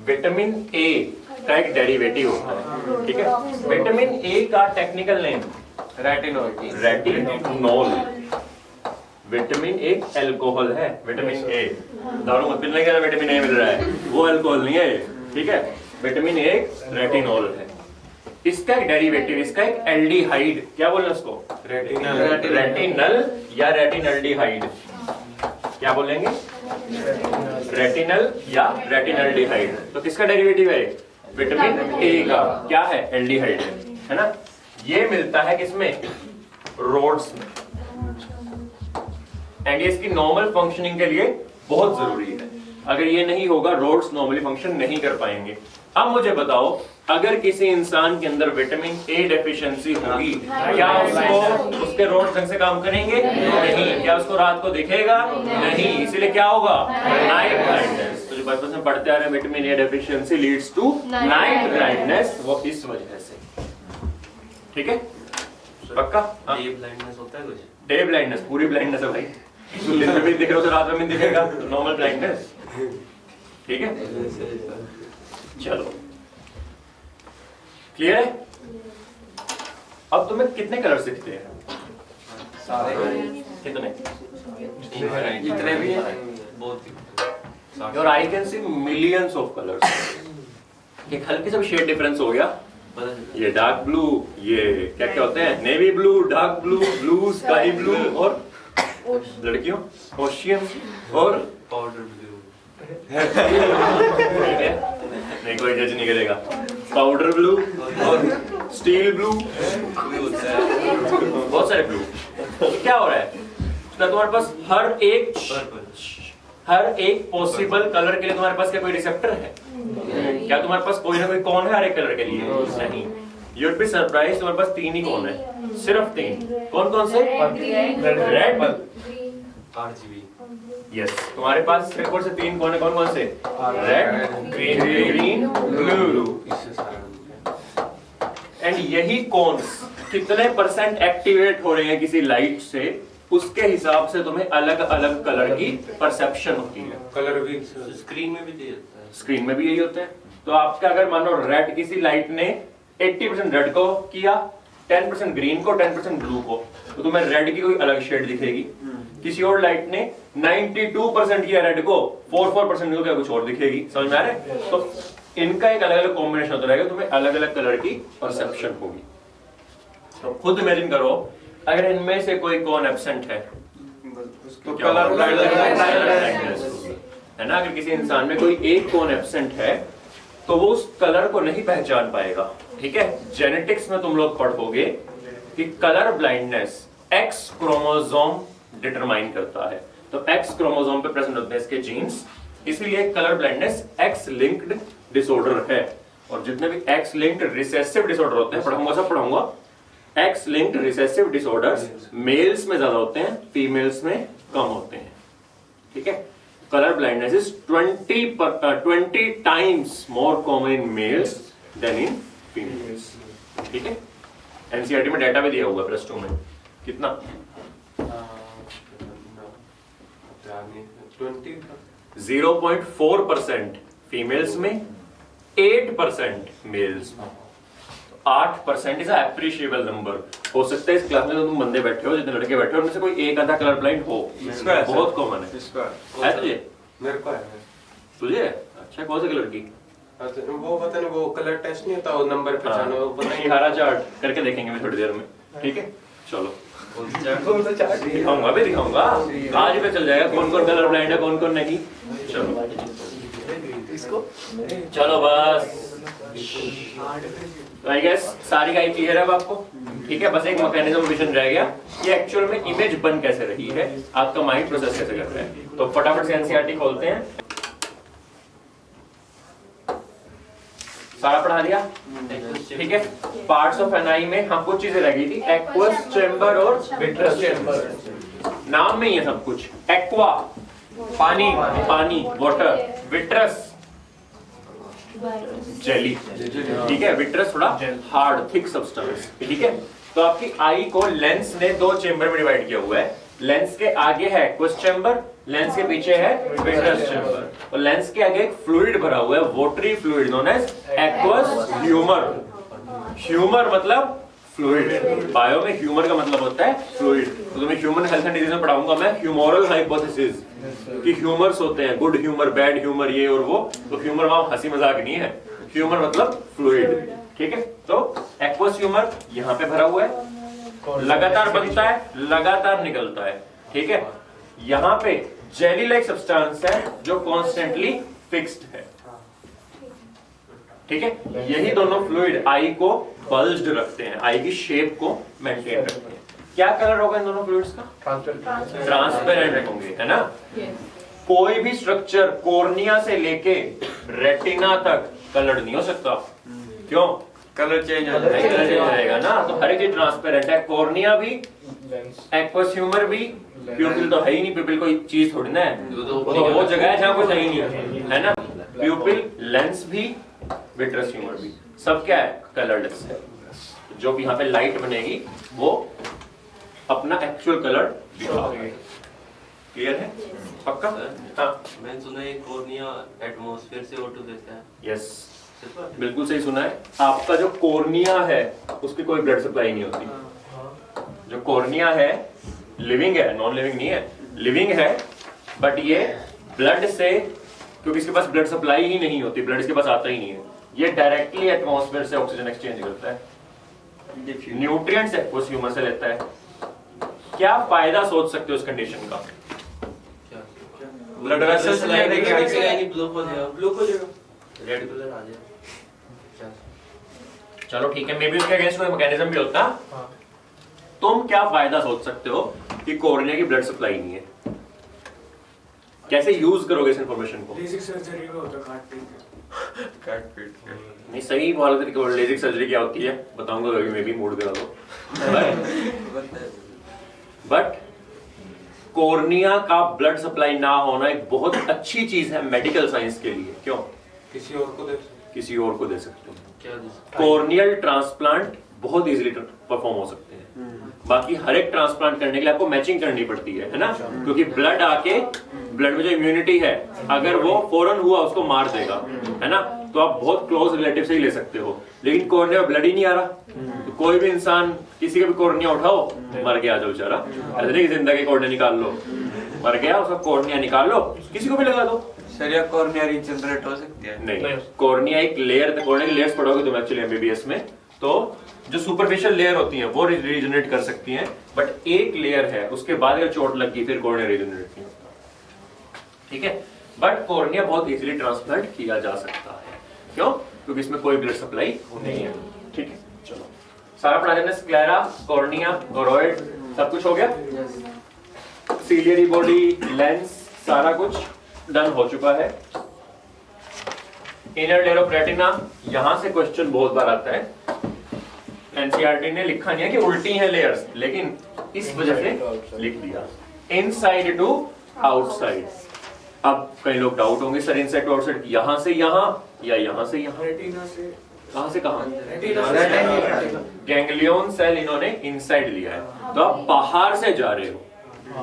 विटामिन ए का एक डेरिवेटिव होता है, ठीक है। विटामिन ए का technical name retinol. Retinol vitamin एक अल्कोहल है। विटामिन ए दारू मत पीने का, विटामिन ए मिल रहा है, वो अल्कोहल नहीं है, ठीक है। विटामिन ए रेटिनोल है। इसका एक डेरिवेटिव, इसका एक एल्डिहाइड, क्या बोलना उसको? रेटिनल या रेटिनल्डिहाइड, क्या बोलेंगे? रेटिनल या रेटिनल्डिहाइड। तो किसका डेरिवेटिव है? विटामिन ए का, क्या है? एल्डिहाइड है ना। ये मिलता है किसमें? रोड्स में, एंड ये इसकी नॉर्मल फंक्शनिंग के लिए बहुत जरूरी है। अगर ये नहीं होगा, रोड्स नॉर्मली फंक्शन नहीं कर पाएंगे। अब मुझे बताओ, अगर किसी इंसान के अंदर विटामिन ए डेफिशिएंसी होगी, क्या उसको उसके रोड ढंग से काम करेंगे? नहीं। क्या उसको रात को दिखेगा? नहीं। इसीलिए क्या होगा? Night blindness. तो जो बचपन में पढ़ते आ रहे हैं, vitamin A deficiency leads to night blindness, वो इस वजह से, ठीक है। पक्का? डे ब्लाइंडनेस होता है कुछ? डे ब्लाइंडनेस पूरी ब्लाइंडनेस है भाई, दिन में भी दिख रहा हो तो रात में भी दिखेगा, नॉर्मल ब्लाइंडनेस, ठीक है। चलो क्लियर है? अब तुम्हें कितने कलर्स दिखते हैं? कितने? जितने भी हैं बहुत ही और I can see millions of colours. एक हल्के से शेड डिफरेंस हो गया, ये डार्क ब्लू, ये क्या क्या होते हैं, navy blue, dark blue, blue, sky blue, और लड़कियों ओशियन और पाउडर ब्लू। ठीक है, नहीं कोई जज नहीं करेगा। पाउडर ब्लू और स्टील ब्लू, बहुत सारे ब्लू। क्या हो रहा है तो तुम्हारे पास हर एक पॉसिबल कलर के लिए तुम्हारे पास क्या कोई रिसेप्टर है? क्या तुम्हारे पास कोई ना कोई कौन है हर एक कलर के लिए? नहीं। यू वुड बी सरप्राइज, तुम्हारे पास 3 ही कौन है, सिर्फ 3। कौन कौन से? Red, RGB। यस, तुम्हारे पास सिर्फ और से 3 कौन है? कौन कौन से? Red, green, blue. एंड यही कौन्स कितने परसेंट एक्टिवेट हो रहे हैं किसी लाइट से, उसके हिसाब से तुम्हें अलग अलग कलर की परसेप्शन होती है। कलर भी स्क्रीन में भी दे देता है। स्क्रीन में भी यही होता है। तो आपका अगर मानो रेड, किसी लाइट ने 80% रेड को किया, 10% ग्रीन को, 10% ब्लू को, तो तुम्हें रेड की कोई अलग शेड दिखेगी। किसी और लाइट ने 92% किया रेड को, 4% को क्या कुछ और दिखेगी। समझ में आ रहा है? तो इनका एक अलग अलग कॉम्बिनेशन होता रहेगा, तुम्हें अलग अलग कलर की परसेप्शन होगी। तो खुद इमेजिन करो, अगर इनमें से कोई कौन एब्सेंट है तो क्या कलर ब्लाइंडनेस है ना। अगर किसी इंसान में कोई एक कौन एब्सेंट है तो वो उस कलर को नहीं पहचान पाएगा। ठीक है, जेनेटिक्स में तुम लोग पढ़ोगे कि colour blindness x chromosome determine करता है। तो एक्स क्रोमोसोम पे प्रेजेंट होते हैं इसके जीन्स, इसलिए colour blindness x linked disorder है। और जितने भी एक्स लिंक्ड रिसेसिव डिसऑर्डर होते हैं, पढ़ूंगा सब पढ़ूंगा। X linked recessive disorders males में ज्यादा होते हैं, फीमेल्स में कम होते हैं। ठीक है, colour blindness is 20 times more common in males than in females. ठीक है, एनसीईआरटी में डाटा भी दिया हुआ प्लस 2 में। कितना? 0.4% फीमेल्स में, 8% मेल्स में। 8% इज अप्रिशिएबल नंबर। हो सकता है इस क्लास में तो तुम बंदे बैठे हो, जितने लड़के बैठे हो, उनमें से कोई एक आधा कलर ब्लाइंड हो, बहुत कॉमन है। है तुझे? मेरे को है। तुझे? अच्छा, कौन से कलर की? वो पता नहीं, वो कलर टेस्ट नहीं होता, वो नंबर पहचानो, वो पता नहीं। हरा चार्ट करके देखेंगे मैं थोड़ी देर में। ठीक है, चलो दिखाऊंगा भी, दिखाऊंगा आज भी चल जाएगा कौन कौन कलर ब्लाइंड है, कौन कौन नहीं। चलो चलो बस, आई गेस सारी गाइड क्लियर है अब आपको। ठीक है, बस एक मैकेनिज्म विजन रह गया कि एक्चुअल में इमेज बन कैसे रही है, आपका माइंड प्रोसेस कैसे कर रहा है। तो फटाफट से एनसीईआरटी खोलते हैं। सारा पढ़ा दिया? ठीक है, पार्ट्स ऑफ एनआई में हम कुछ चीजें रह गई थी, एक्वस चेंबर और विट्रस चेंबर। नाम में ही है सब कुछ। एक्वा पानी, पानी वाटर, विट्रस जेली। ठीक है, विट्रस थोड़ा हार्ड थिक सब्सटेंस। ठीक है, तो आपकी आई को लेंस ने 2 चेंबर में डिवाइड किया हुआ है। लेंस के आगे है एक्वस चेंबर, लेंस के पीछे है विट्रस चेंबर। और लेंस के आगे एक फ्लूइड भरा हुआ है, watery fluid known as aqueous humour. Humour मतलब फ्लूइड, बायो में ह्यूमर का मतलब होता है फ्लूइड। तो तुम्हें ह्यूमन हेल्थ एंड डिजीज में पढ़ाऊंगा मैं ह्यूमरल हाइपोथेसिस कि ह्यूमर्स होते हैं, गुड ह्यूमर, बैड ह्यूमर, ये और वो। तो ह्यूमर वहां हंसी मजाक नहीं है, ह्यूमर मतलब फ्लूइड। ठीक है, तो एक्वस ह्यूमर यहाँ पे भरा हुआ है, लगातार बनता है, लगातार निकलता है। ठीक है, यहाँ पे जेली लाइक सब्सटेंस है जो कॉन्स्टेंटली फिक्स्ड है। ठीक है, यही दोनों फ्लूइड आई को बल्ज्ड रखते हैं, आई की शेप को मेंटेन रखते हैं। क्या कलर होगा इन दोनों फ्लूइड्स का? ट्रांसपेरेंट होंगे, है ना। कोई भी स्ट्रक्चर कोर्निया से लेके रेटिना तक कलर्ड नहीं हो सकता। क्यों? कलर चेंज हो जाएगा, कलर चेंज हो जाएगा ना। तो हर एक चीज ट्रांसपेरेंट है, कोर्निया भी, एक्वस ह्यूमर भी, प्यूपिल तो है ही नहीं, प्यूपिल कोई चीज थोड़ी ना है, वो जगह है जहाँ कुछ है ही नहीं, है ना। प्यूपिल, लेंस भी, विट्रस ह्यूमर भी, सब क्या है? कलर्ड है। जो भी यहाँ पे लाइट बनेगी वो अपना एक्चुअल कलर दिखाओगे। क्लियर है? पक्का? हाँ, मैंने सुना है कोर्निया एटमॉस्फेयर से O2 देता है। यस, बिल्कुल सही सुना है। आपका जो कोर्निया है उसकी कोई ब्लड सप्लाई नहीं होती। जो कोर्निया है लिविंग है, नॉन लिविंग नहीं है, लिविंग है, बट ये ब्लड से, क्योंकि इसके पास ब्लड सप्लाई ही नहीं होती, ब्लड इसके पास आता ही नहीं है, ये डायरेक्टली एटमॉस्फेयर से ऑक्सीजन एक्सचेंज करता है, न्यूट्रिएंट्स है वो ह्यूमन से लेता है। क्या फायदा सोच सकते हो इस कंडीशन का? ब्लड वेसल्स ब्लू हो जाएगा, ब्लू हो जाएगा, रेड कलर आ जाएगा। चलो ठीक है, मे बी उसके अगेंस्ट कोई मैकेनिज्म भी होता। तुम क्या फायदा सोच सकते हो कि कॉर्निया की ब्लड सप्लाई नहीं है? कैसे यूज करोगे इस इंफॉर्मेशन को? लेजिक सर्जरी में होता काट पीट नहीं, सही बोल कर लेजिक सर्जरी क्या होती है बताऊंगा कभी, मे बी मूड करा दो। बट कॉर्निया का ब्लड सप्लाई ना होना एक बहुत अच्छी चीज है मेडिकल साइंस के लिए। क्यों? किसी और को दे, किसी और को दे सकते हो। क्या कॉर्नियल ट्रांसप्लांट बहुत इजीली परफॉर्म हो सकते हैं। बाकी हर एक ट्रांसप्लांट करने के लिए आपको मैचिंग करनी पड़ती है ना, क्योंकि ब्लड आके, ब्लड में जो इम्यूनिटी है अगर वो फौरन हुआ उसको मार देगा, है ना, तो आप बहुत क्लोज रिलेटिव से ही ले सकते हो। लेकिन कॉर्निया ब्लड ही नहीं आ रहा, तो कोई भी इंसान किसी का भी कॉर्निया उठाओ, मर गया जो बेचारा, ऐसे नहीं जिंदगी कॉर्निया निकाल लो, मर गया उसका कॉर्निया निकाल लो, किसी को भी लगा दो। शरीर कॉर्निया रीजनरेट हो सकती है? नहीं, कॉर्निया एक लेयर, कॉर्निया की लेयर्स पढ़ोगे तुम एक्चुअली एमबीबीएस में, तो जो सुपरफिशियल लेयर होती है वो रीजनरेट कर सकती हैं, बट एक लेयर है उसके बाद अगर चोट लग गई फिर कॉर्निया रीजनरेट नहीं होता। ठीक है, बट कॉर्निया बहुत इजीली ट्रांसप्लांट किया जा सकता है। क्यों? क्योंकि इसमें कोई ब्लड सप्लाई नहीं है। ठीक है, चलो सारा पढ़ा देना, स्क्लेरा, कॉर्निया, गोरोइड, सब कुछ हो गया। सीलियरी बॉडी, लेंस, सारा कुछ डन हो चुका है। इनर लेयर ऑफ रेटिना, यहां से क्वेश्चन बहुत बार आता है। एनसीईआरटी ने लिखा नहीं है कि उल्टी है लेयर्स, लेकिन इस वजह से लिख दिया इनसाइड टू आउटसाइड। अब कई लोग डाउट होंगे सर इनसाइड टू आउटसाइड यहां से यहां या यहां से यहां? रेटिना से कहां से कहां? रेटिना गैंग्लियन सेल इन्होंने इनसाइड लिया है, तो आप बाहर से जा रहे हो,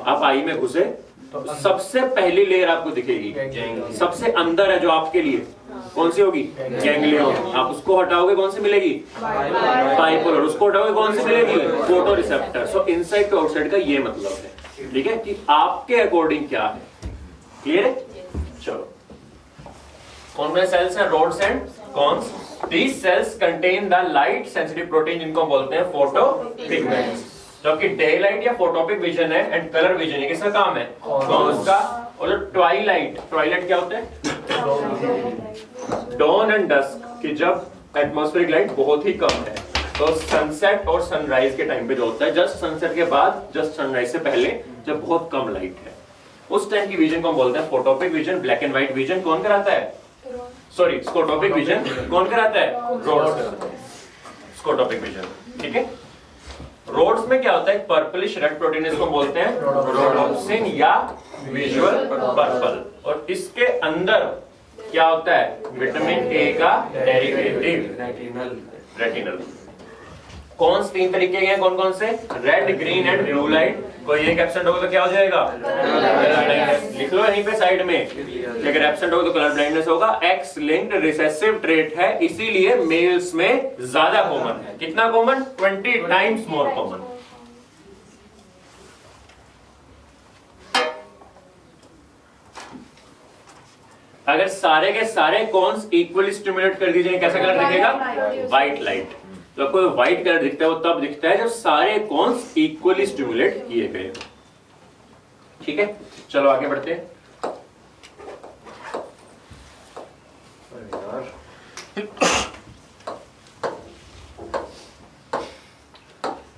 आप आई में घुसे तो सबसे पहली लेयर आपको दिखेगी, सबसे अंदर है जो आपके लिए कौन सी होगी? गैंग्लियन। आप उसको हटाओगे कौन सी मिलेगी? बाइपोलर। उसको हटाओगे कौन सी मिलेगी? Photoreceptor. So inside to outside का ये मतलब है, ठीक है, कि आपके अकॉर्डिंग क्या है। क्लियर है? चलो, कौन में सेल्स हैं? Rods and cones. These cells contain the light sensitive protein, जिनको बोलते हैं फोटोपिगमेंट्स। जबकि डे लाइट या फोटोपिक विजन है एंड कलर विजन, ये किसका काम है? कॉन्स का। और जो ट्वाइलाइट, ट्वाइलाइट क्या होता है? डॉन एंड डस्क, कि जब एटमॉस्फेरिक लाइट बहुत ही कम है, तो सनसेट और सनराइज के टाइम पे जो होता है, जस्ट सनसेट के बाद, जस्ट सनराइज से पहले, जब बहुत कम लाइट है, उस टाइम की विजन को हम बोलते हैं photopic vision. Black and white vision कौन कराता है? सॉरी, स्कोटोपिक विजन कौन कराता है? रोड्स कराता है, स्कोटोपिक विजन। ठीक है, रोड्स में क्या होता है? पर्पलिश रेड प्रोटीन, इसको बोलते हैं रोडोप्सिन या विजुअल पर्पल। और इसके अंदर क्या होता है? विटामिन ए का डेरिवेटिव रेटिनल। कौन से 3 तरीके के हैं? कौन कौन से? Red, green and blue light. कोई एक एब्सेंट होगा तो क्या हो जाएगा? लिख लो यहीं पे साइड में, अगर एब्सेंट होगा तो कलर ब्लाइंडनेस होगा। एक्स लिंक्ड रिसेसिव ट्रेट है, इसीलिए मेल्स में ज्यादा कॉमन है। कितना कॉमन? 20 times more common. अगर सारे के सारे कॉन्स इक्वली स्टिमुलेट कर दीजिए, कैसा कलर दिखेगा? White light. तो आपको व्हाइट कलर दिखता है, वो तब दिखता है जब सारे कॉन्स इक्वली स्टिमुलेट किए गए। ठीक है, चलो आगे बढ़ते हैं।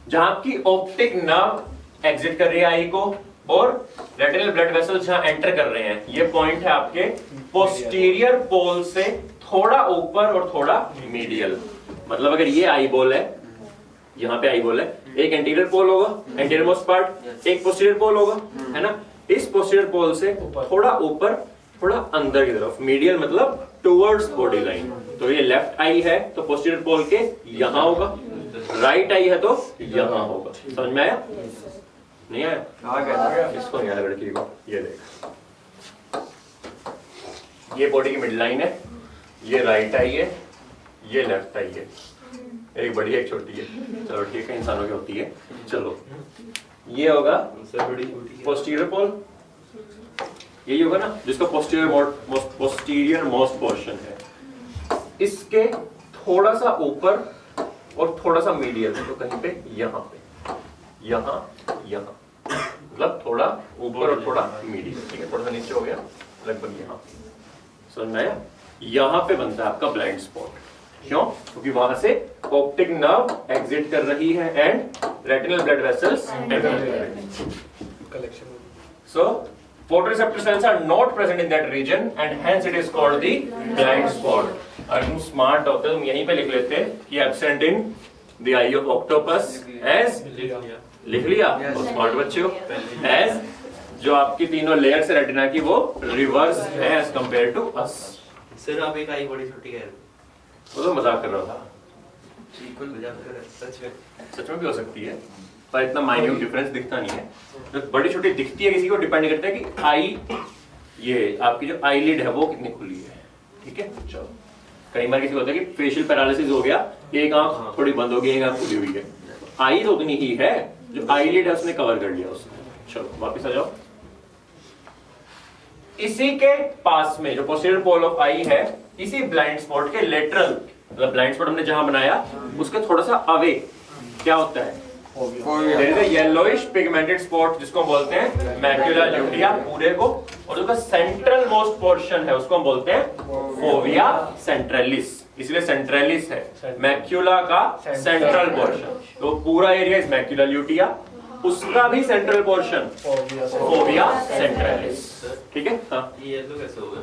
जहां की ऑप्टिक नर्व एग्जिट कर रही है आई को, और रेटिनल ब्लड वेसल्स जहां एंटर कर रहे हैं, ये पॉइंट है आपके पोस्टीरियर पोल से थोड़ा ऊपर और थोड़ा मीडियल। मतलब अगर ये आई बॉल है, यहाँ पे आई बॉल है, एक एंटीरियर पोल होगा, एंटीरियर मोस्ट पार्ट, एक पोस्टीरियर पोल होगा, है ना। इस पोस्टीरियर पोल से थोड़ा ऊपर, थोड़ा अंदर की तरफ, मीडियल मतलब टुवर्ड्स बॉडी लाइन। तो ये लेफ्ट आई है तो पोस्टीरियर पोल के यहां होगा, राइट आई है तो यहां होगा। समझ में आया? नहीं आया? इसको नहीं आया लड़की को। ये देख, ये बॉडी की मिड लाइन है, ये राइट आई है, ये लेफ्ट आई है, एक बड़ी है एक छोटी है। चलो ठीक है, इंसानों की होती है। चलो ये होगा उनसे बड़ी छोटी पोस्टीरियर पोल, यही होगा ना जिसका पोस्टीरियर मोस्ट पोर्शन है। इसके थोड़ा सा ऊपर और थोड़ा सा मीडियल, तो कहीं पे यहाँ मतलब थोड़ा ऊपर और थोड़ा मीडियल, ठीक है, थोड़ा सा नीचे हो गया लगभग यहाँ, समझ में आया? यहाँ पे बनता है आपका ब्लाइंड स्पॉट। क्यों? क्योंकि वहां से ऑप्टिक नर्व एग्जिट कर रही है and retinal blood vessels enter कर रही है। Collection So photoreceptor cells are not present in that region and hence it is called the blind spot. अगर तुम स्मार्ट होते तुम यहीं पे लिख लेते कि absent in the eye of octopus as लिख लिया, तो स्मार्ट बच्चे हो। as जो आपकी तीनों लेयर्स है रेटिना की वो रिवर्स है as compared to us। Sir आप एक आई बड़ी छोटी कह रहे वो तो मजाक कर रहा था, हो मजाक कर रहे हैं, सच में सच में भी हो सकती है पर इतना माइन्यूट डिफरेंस दिखता नहीं है। तो बड़ी छोटी दिखती है किसी को डिपेंड करता है कि आई, ये आपकी जो आईलिड है वो कितनी खुली है, ठीक है। चलो कई बार किसी को होता है कि फेशियल पैरालिसिस हो गया, एक आंख थोड़ी बंद हो गई, एक आंख खुली हुई है, आई तो उतनी ही है, जो आईलिड है उसने कवर कर लिया उसने। चलो वापस आ जाओ। इसी के पास में जो पोस्टीरियर पोल ऑफ आई है, इसी ब्लाइंड स्पॉट के लेटरल, मतलब ब्लाइंड स्पॉट हमने जहां बनाया उसके थोड़ा सा अवे क्या होता है, येलोइश पिगमेंटेड स्पॉट जिसको हम बोलते हैं मैक्यूला ल्यूटिया पूरे को, और जो सेंट्रल मोस्ट पोर्शन है उसको हम बोलते हैं फोविया सेंट्रलिस, इसलिए सेंट्रलिस है मैक्यूला का सेंट्रल पोर्शन। तो पूरा एरिया इज मैक्यूला ल्यूटिया, उसका भी सेंट्रल पोर्शन फोविया सेंट्रलिस, ठीक है। हाँ, ये येलो कैसे हो गया?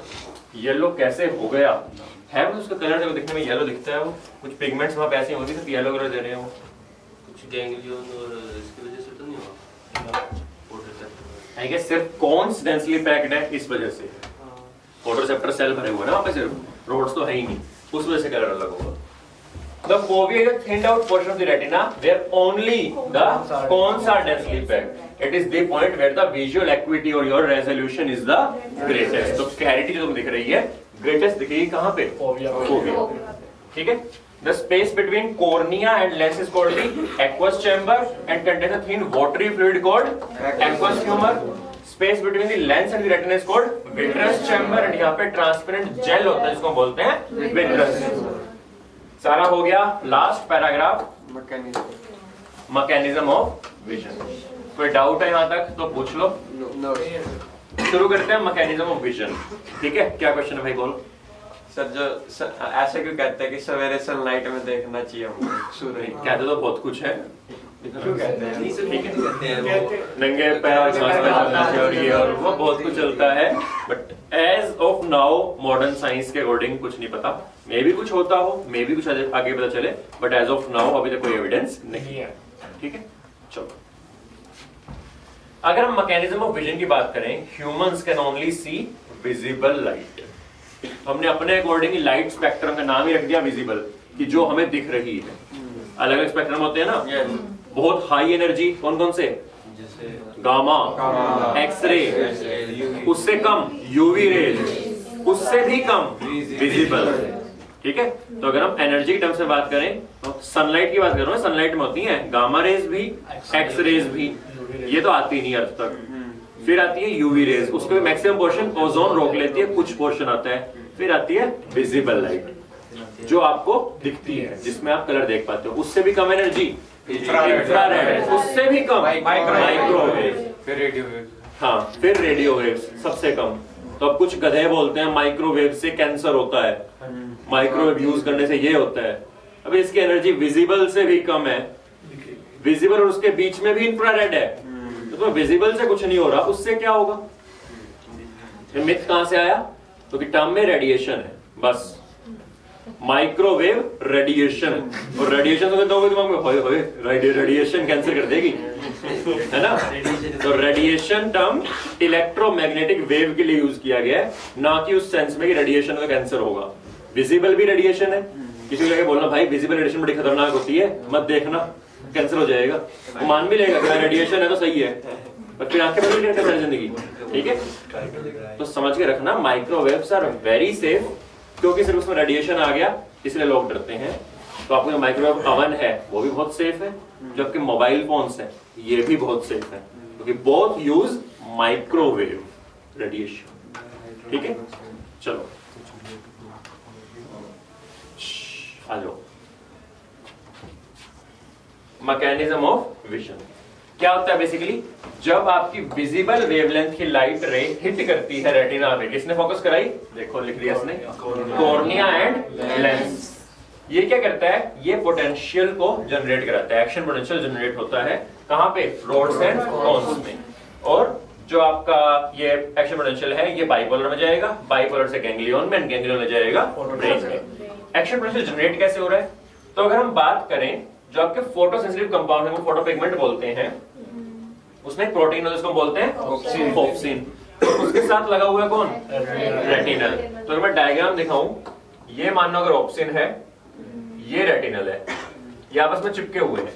येलो कैसे हो गया है, वो उसका कलर जब दिखने में येलो दिखता है, वो कुछ पिगमेंट्स वहां पे ऐसे होती है येलो कलर दे रहे हैं वो, कुछ गैंग्लियन और इसकी वजह से तो नहीं हुआ? फोटोरिसेप्टर आई गेस सिर्फ कॉन्स डेंसली पैक्ड है इस वजह से, फोटोरिसेप्टर सेल भरे हुए ना वहां पे, सिर्फ रोड्स तो है ही नहीं, उस वजह से कलर अलग होगा। The fovea is a thinned out portion of the retina where only the cones are densely packed. It is the point where the visual acuity or your resolution is the greatest. तो clarity जो दिख रही है greatest दिखेगी कहाँ पे? Fovea. ठीक है? The space between cornea and lens is called the aqueous chamber and contains a thin watery fluid called aqueous humor. Space between the lens and the retina is called vitreous chamber and यहाँ पे transparent gel होता है जिसको बोलते हैं vitreous। सारा हो गया। Last paragraph mechanism of vision. कोई डाउट है यहाँ तक तो पूछ लो। शुरू करते हैं मैकेनिज्म ऑफ विजन, ठीक है। क्या क्वेश्चन है भाई, बोलो। सर जो ऐसे क्यों कहते हैं कि सवेरे सनलाइट में देखना चाहिए हमको सूरज? कहते तो बहुत कुछ है, क्यों कहते हैं? नहीं सर, ठीक है, नंगे पैर चलना चाहिए और ये और वो बहुत कुछ चलता है, but as of now modern science के अकॉर्डिंग कुछ नहीं पता। मे भी कुछ होता हो, मे भी कुछ आगे पता चले, बट एज ऑफ नाउ अभी तक कोई एविडेंस नहीं है, ठीक है। चलो, अगर हम मैकेनिज्म ऑफ विजन की बात करें, humans can only see visible light. हमने अपने अकॉर्डिंग लाइट स्पेक्ट्रम का नाम ही रख दिया विजिबल, कि जो हमें दिख रही है। अलग अलग स्पेक्ट्रम होते हैं ना, बहुत हाई एनर्जी कौन कौन से, जैसे गामा, एक्सरे, उससे कम यूवी रेज, उससे भी कम विजिबल, ठीक है। तो अगर हम एनर्जी की टर्म्स में बात करें तो सनलाइट की बात कर रहे हैं, सनलाइट में होती है गामा रेज भी, एक्स रेज भी, ये तो आती नहीं अर्थ तक। फिर आती है यूवी रेज, उसके मैक्सिमम पोर्शन ओजोन रोक लेती है, कुछ पोर्शन आता है। फिर आती है विजिबल लाइट, जो आपको दिखती है, जिसमें आप कलर देख पाते हो। उससे भी कम एनर्जी इंफ्रारेड, उससे भी कम माइक्रोवेव, फिर रेडियो वेव, हाँ फिर रेडियो वेव्स सबसे कम। तो अब कुछ गधे बोलते हैं माइक्रोवेव से कैंसर होता है, माइक्रोवेव यूज करने से ये होता है। अब इसकी एनर्जी विजिबल से भी कम है, विजिबल और उसके बीच में भी इंफ्रारेड है, तो विजिबल से कुछ नहीं हो रहा, उससे क्या होगा। मिथ कहां से आया, तो कि टर्म में रेडिएशन है, बस माइक्रोवेव रेडिएशन, और रेडिएशन तो कहते हो दिमाग में होए होए रेडिएशन कैंसर कर देगी, है ना। तो रेडिएशन टर्म इलेक्ट्रोमैग्नेटिक वेव के लिए यूज किया गया है, ना कि उस सेंस में कि रेडिएशन का कैंसर होगा। विजिबल भी रेडिएशन है, किसी को बोलना भाई विजिबल रेडिएशन बड़ी खतरनाक होती है, मत देखना कैंसर हो जाएगा, वो मान भी लेगा कि रेडिएशन है तो सही है, पर फिर आंखें बंद करते हैं जिंदगी, ठीक है। तो समझ के रखना माइक्रोवेव्स आर वेरी सेफ, क्योंकि सिर्फ उसमें रेडिएशन आ गया इसलिए लोग डरते हैं। तो आपको जो माइक्रोवेव अवन है वो भी बहुत सेफ है, जो आपके मोबाइल फोन्स हैं ये भी बहुत सेफ है क्योंकि बोथ यूज माइक्रोवेव रेडिएशन। ठीक है, चलो आ जाओ। मैकेनिज्म ऑफ विजन क्या होता है? बेसिकली जब आपकी विजिबल वेवलेंथ की लाइट रे हिट करती है रेटिना पे, किसने फोकस कराई? देखो लिख दिया इसने, कॉर्निया एंड लेंस। ये क्या करता है? ये पोटेंशियल को जनरेट कराता है। एक्शन पोटेंशियल जनरेट होता है कहां पे? रोड्स एंड कोन्स में। और जो आपका ये एक्शन पोटेंशियल है ये बाइपोलर में जाएगा, बाइपोलर से गैंग्लियन में, गैंग्लियन में जाएगा ब्रेन में। एक्शन पोटेंशियल जनरेट कैसे हो रहा है? तो अगर हम बात करें जो आपके फोटोसेंसिटिव कंपाउंड है वो फोटोपिगमेंट बोलते हैं, उसमें एक प्रोटीन है जिसको बोलते हैं ऑप्सिन। उसके साथ लगा हुआ है कौन? रेटिनल। तो अगर मैं डायग्राम दिखाऊं, ये मान लो अगर ऑप्सिन है, ये रेटिनल है, ये आपस में चिपके हुए हैं।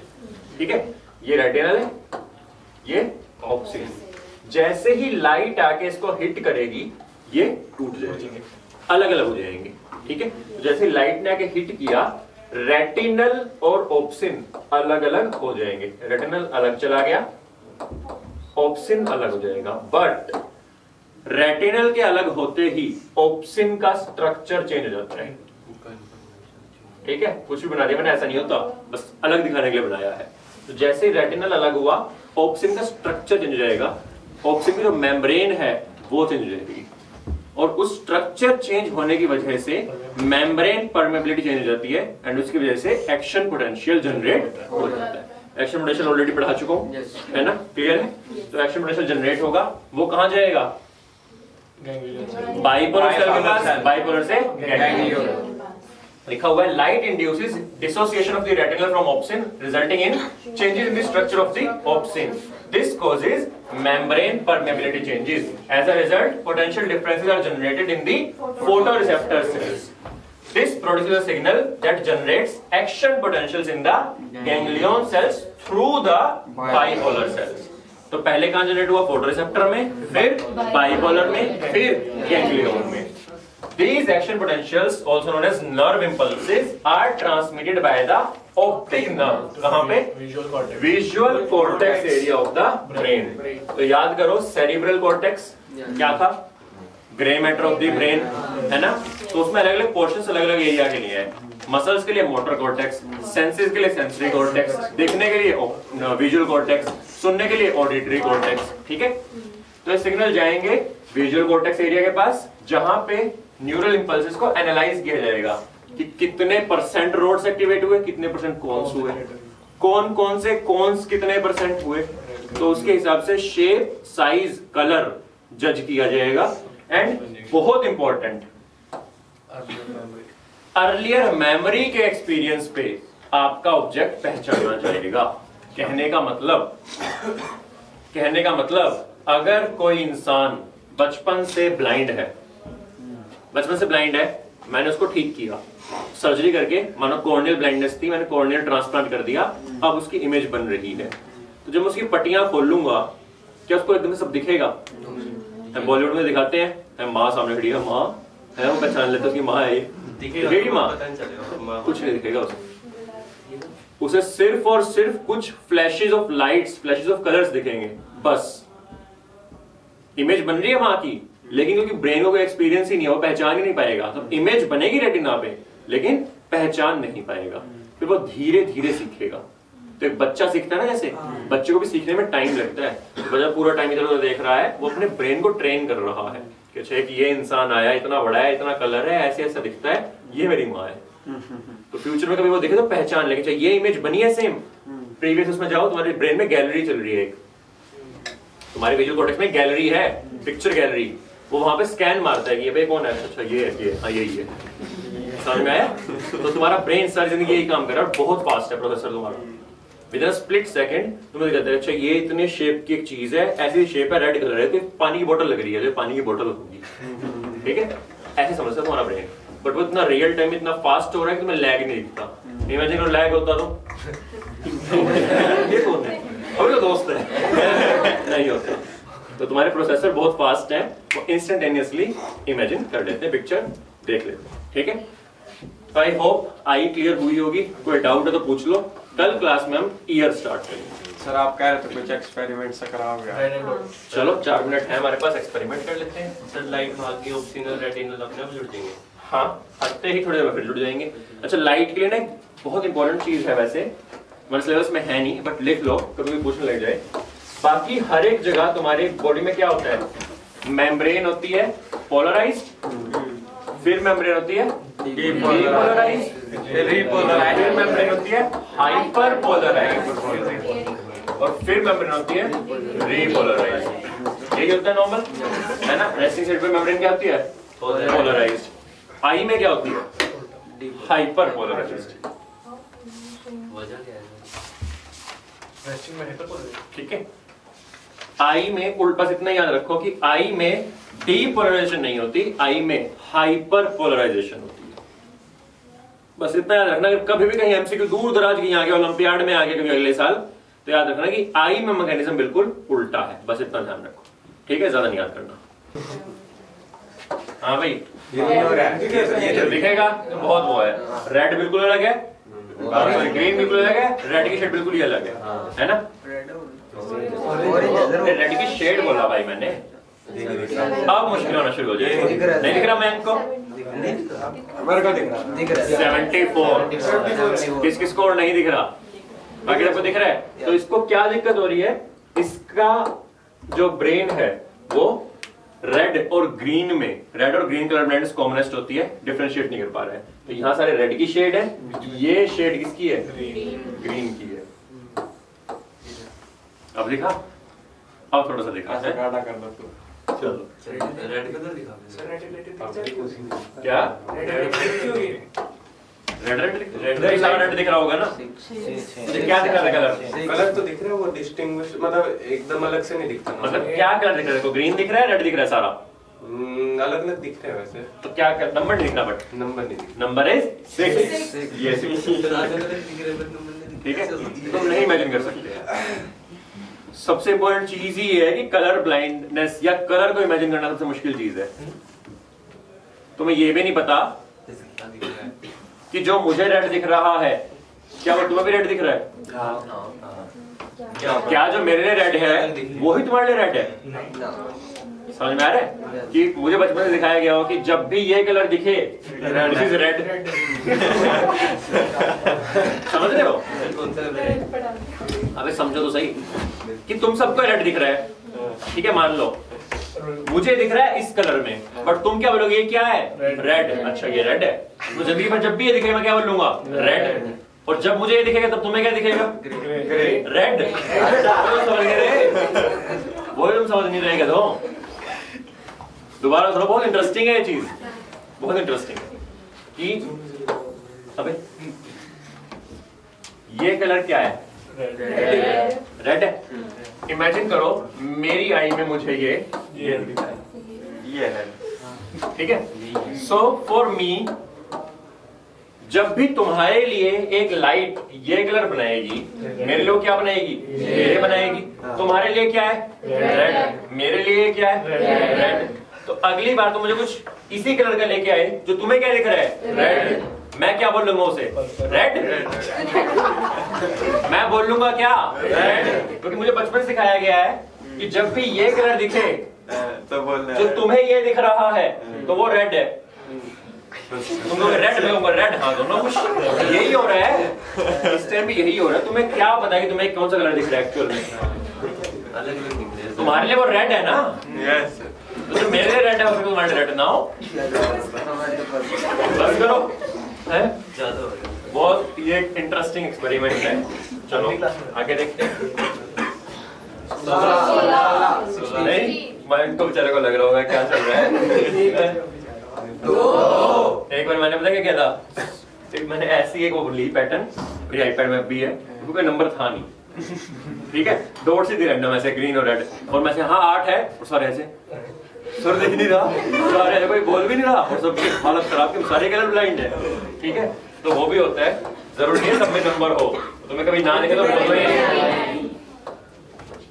ठीक है, ये रेटिनल है, ये ऑप्सिन। जैसे ही लाइट आके इसको हिट करेगी ये टूट जाएंगे, अलग अलग हो जाएंगे। ठीक है, जैसे लाइट ने आके हिट किया, रेटिनल और ऑप्सिन अलग अलग हो जाएंगे। रेटिनल अलग चला गया, ऑप्सिन अलग हो जाएगा। बट रेटिनल के अलग होते ही ऑप्सिन का स्ट्रक्चर चेंज हो जाता है। ठीक है, कुछ भी बना दिया मैंने, ऐसा नहीं होता, बस अलग दिखाने के लिए बनाया है। तो जैसे ही रेटिनल अलग हुआ, ऑप्सिन का स्ट्रक्चर चेंज हो जाएगा, ऑप्सिन की जो मेम्ब्रेन है वो चेंज हो जाएगी। और उस स्ट्रक्चर चेंज होने की वजह से मेम्ब्रेन परमेबिलिटी चेंज हो जाती है एंड उसकी वजह से एक्शन पोटेंशियल जनरेट हो जाता है। एक्शन पोटेंशियल ऑलरेडी पढ़ा चुका हूं, है ना? क्लियर है? तो एक्शन पोटेंशियल जनरेट होगा, वो कहां जाएगा? बाइपोलर सेल के पास, बाइपोलर से गैंग्लियन। लिखा हुआ है light induces dissociation of the retinal from obscene resulting in changes in the structure of the obscene. This causes membrane permeability changes. As a result, potential differences are generated in the photoreceptor cells. This produces a signal that generates action potentials in the ganglion cells through the bipolar cells. तो पहले कहां generate हुआ? Photoreceptor में, फिर bipolar में, फिर ganglion में. These action potentials, also known as nerve impulses, are transmitted by the optic nerve. कहां पे? Visual cortex area of the brain. तो याद करो cerebral cortex क्या था? Grey matter of the brain, है ना? तो उसमें अलग अलग पोर्शंस अलग अलग एरिया के लिए है। मसल्स के लिए मोटर कॉर्टेक्स, सेंसेस के लिए सेंसरी कॉर्टेक्स, देखने के लिए विजुअल कॉर्टेक्स, सुनने के लिए ऑडिटरी कॉर्टेक्स। ठीक है, तो ये सिग्नल जाएंगे विजुअल कॉर्टेक्स एरिया के पास, जहां पे न्यूरल इंपल्सेस को एनालाइज किया जाएगा कि कितने परसेंट रोड्स एक्टिवेट हुए, कितने परसेंट कॉन्स हुए, कौन कौन से कॉन्स कितने परसेंट हुए, तो उसके हिसाब से शेप, साइज, कलर जज किया जाएगा। एंड बहुत इंपॉर्टेंट, अर्लियर मेमोरी के एक्सपीरियंस पे आपका ऑब्जेक्ट पहचाना जाएगा। कहने का मतलब अगर कोई इंसान बचपन से ब्लाइंड है, मैंने उसको ठीक किया सर्जरी करके, मानो कॉर्नियल ब्लाइंडनेस थी, मैंने कॉर्नियल ट्रांसप्लांट कर दिया, अब उसकी इमेज बन रही है। तो जब मैं उसकी पट्टियां खोलूंगा, क्या उसको एकदम से सब दिखेगा? बॉलीवुड में दिखाते हैं माँ सामने खड़ी है, माँ है, वो पहचान लेते उसकी माँ है, ये दिखेगी माँ? कुछ नहीं दिखेगा उसे सिर्फ और सिर्फ कुछ flashes of lights, flashes of colours दिखेंगे, बस इमेज बन रही है माँ की, लेकिन क्योंकि ब्रेन को कोई एक्सपीरियंस ही नहीं है, वो पहचान ही नहीं पाएगा। तो इमेज बनेगी रेटिना पे, लेकिन पहचान नहीं पाएगा, फिर वो धीरे धीरे सीखेगा। तो एक बच्चा सीखता है ना, जैसे बच्चे को भी सीखने में टाइम लगता है, बच्चा पूरा टाइम इधर उधर देख रहा है, वो अपने ब्रेन को ट्रेन कर रहा है कि अच्छा ये इंसान आया, इतना बड़ा है, इतना कलर है, ऐसे ऐसा दिखता है, ये मेरी माँ है। तो फ्यूचर में कभी वो देखे तो पहचान लेके, ये इमेज बनी है सेम, प्रीवियस उसमें जाओ, तुम्हारे ब्रेन में गैलरी चल रही है, एक तुम्हारे विजुअल कॉर्टेक्स में गैलरी है, पिक्चर गैलरी, वो वहां पे स्कैन मारता है कि ये भाई कौन है, अच्छा ये है, हाँ यही है, समझ में आया? तो तुम्हारा ब्रेन सारी जिंदगी यही काम कर रहा है, बहुत फास्ट है प्रोसेसर तुम्हारा, विद इन स्प्लिट सेकंड तुम्हें कहता है अच्छा ये इतने शेप की एक चीज है, ऐसी शेप है, रेड कलर है, तो पानी की बोतल लग रही है, तो पानी की बोतल होगी। ठीक है, ऐसे समझता है तुम्हारा ब्रेन, बट वो इतना रियल टाइम इतना फास्ट हो रहा है कि तुम्हें लैग नहीं दिखता। इमेजिन अगर लैग होता तो ये कौन है, अभी तो दोस्त है नहीं होता। तो तुम्हारे प्रोसेसर बहुत फास्ट है, वो इंस्टेंटेनियसली इमेजिन कर लेते हैं, पिक्चर देख लेते हैं। ठीक है, आई होप आई क्लियर हुई होगी, कोई डाउट है तो पूछ लो। कल क्लास में हम ईयर स्टार्ट करेंगे। सर आप कह रहे थे कुछ एक्सपेरिमेंट सा कराओगे आप। चलो 4 मिनट है हमारे पास, एक्सपेरिमेंट कर लेते हैं। सर लाइट भाग के ऑप्शनल रेटिनल अपने आप जुड़ जाएंगे। हाँ, आते ही थोड़ी देर में फिर जुड़ जाएंगे। अच्छा, लाइट के लिए ना एक बहुत इंपॉर्टेंट चीज है, वैसे हमारे सिलेबस में है नहीं, बट लिख लो कभी भी पूछने लग जाए। बाकी हर एक जगह तुम्हारे बॉडी में क्या होता है, मेम्ब्रेन होती है पोलराइज्ड, फिर मेम्ब्रेन होती है डीपोलराइज्ड, फिर मेम्ब्रेन होती है हाइपर पोलराइज्ड, और फिर मेम्ब्रेन होती है रीपोलराइज्ड। यही होता है नॉर्मल, है ना। रेस्टिंग साइड पे मेम्ब्रेन क्या होती है, पोलराइज्ड। आई में क्या होती है, हाइपर पोलराइज्ड। वजह क्या है? ठीक है, आई में उल्टा, बस इतना याद रखो कि आई में डीपोलराइजेशन नहीं होती, आई में हाइपर पोलराइजेशन होती है। बस इतना याद रखना, कि कभी भी कहीं एमसीक्यू दूर दराज कहीं आ गया, ओलंपियाड में आ गया कभी अगले साल, तो याद रखना कि आई में मैकेनिज्म बिल्कुल उल्टा है। बस इतना ध्यान रखो, ठीक है, ज्यादा नहीं याद करना। हाँ भाई, ये दिखेगा बहुत वो है, रेड बिल्कुल अलग है, ग्रीन बिल्कुल अलग है, रेड की शेड बिल्कुल ही अलग है ना। रेड की शेड बोला भाई मैंने, अब मुश्किल होना शुरू हो जाए। नहीं दिख रहा मैं इनको, मेरे को दिख रहा है 74। किस किस को और नहीं दिख रहा, बाकी सबको दिख रहा है। तो इसको क्या दिक्कत हो रही है, इसका जो ब्रेन है वो रेड और ग्रीन में, रेड और ग्रीन कलर ब्लेंड्स कॉमनेस्ट होती है, डिफरेंशिएट नहीं कर पा रहा है। तो यहाँ सारे रेड की शेड है, ये शेड किसकी है, ग्रीन की है। अब दिखा, अब थोड़ा सा दिखा है, गाढ़ा कर दो तू। चलो रेड कलर दिखा क्या रेड सारा रेड दिख रहा होगा ना। मुझे क्या दिख रहा है कलर, कलर तो दिख रहा है, वो डिस्टिंग्विश मतलब एकदम अलग से नहीं दिखता। मतलब क्या कलर दिख रहा है, ग्रीन दिख रहा है, रेड दिख रहा है सारा, अलग अलग दिख रहे हैं वैसे। तो क्या नंबर नहीं दिख रहा, बट नंबर नहीं दिखता। Number is 6। ये 6, ठीक है, तुम नहीं इमेजिन कर सकते। सबसे इंपॉर्टेंट चीज ही है कि कलर ब्लाइंडनेस या कलर को इमेजिन करना सबसे मुश्किल चीज है। तुम्हें ये भी नहीं पता कि जो मुझे रेड दिख रहा है, क्या वो तुम्हें भी रेड दिख रहा है? क्या जो मेरे लिए रेड है वो ही तुम्हारे लिए रेड है? समझ में आ रहा है कि मुझे बचपन से दिखाया गया हो कि जब भी ये कलर दिखे दिस इज रेड। समझ रहे हो? अबे समझो तो सही कि तुम सबको रेड दिख रहा है, ठीक है, मान लो मुझे दिख रहा है इस कलर में, बट तुम क्या बोलोगे, ये क्या है, रेड। अच्छा ये रेड है, तो जब भी ये दिखेगा मैं क्या बोलूंगा, रेड। और जब मुझे ये दिखेगा तब तुम्हें क्या दिखेगा, रेड। समझ गए, वो तुम समझ नहीं रहेगा। तो दोबारा सुनो, बहुत इंटरेस्टिंग है ये चीज, बहुत इंटरेस्टिंग है कि अबे ये कलर क्या है, रेड है। इमेजिन करो मेरी आई में मुझे ये दिखता है, ये है, ठीक है। सो फॉर मी, जब भी तुम्हारे लिए एक लाइट ये कलर बनाएगी, मेरे लिए क्या बनाएगी, ये बनाएगी। तुम्हारे लिए क्या है, रेड, मेरे लिए क्या है, रेड। तो अगली बार तुम मुझे कुछ इसी कलर का लेके आए जो तुम्हें क्या दिख रहा है, रेड। मैं क्या बोल लूंगा उसे, रेड। मैं बोल लूंगा क्या, रेड, क्योंकि मुझे बचपन से सिखाया गया है कि जब भी ये कलर दिखे तो बोलना जो तुम्हें ये दिख रहा है तो वो रेड है। तुम लोग रेड में होगा, रेड, हाँ दोनों कुछ यही हो रहा है, इस टाइम भी यही हो रहा है। तुम्हें क्या पता है कि तुम्हें कौन सा कलर दिख रहा है एक्चुअल में, अलग अलग दिख रहे हैं। तुम्हारे लिए वो रेड है ना, यस तो जो मेरे लिए रेड है वो तुम्हारे रेड ना हो। बस करो, है ज्यादा हो गया। बहुत ये इंटरेस्टिंग एक्सपेरिमेंट है। चलो आगे देखते हैं। नहीं, मैं इनको बेचारे को लग रहा होगा क्या चल रहा है। एक बार मैंने पता क्या किया था, मैंने ऐसी एक वो ली पैटर्न, मेरी आईपैड में भी है, कोई नंबर था नहीं, ठीक है, डॉट सी थी रैंडम ऐसे ग्रीन और रेड, और मैं से हाँ 8 है, और सारे ऐसे सर दिख नहीं रहा, सारे कोई बोल भी नहीं रहा, और सबकी हालत खराब कि सारे कलर ब्लाइंड है, ठीक है। तो वो भी होता है, जरूरी नहीं है सब में नंबर हो, तुम्हें कभी ना दिखे तो बोलो ही,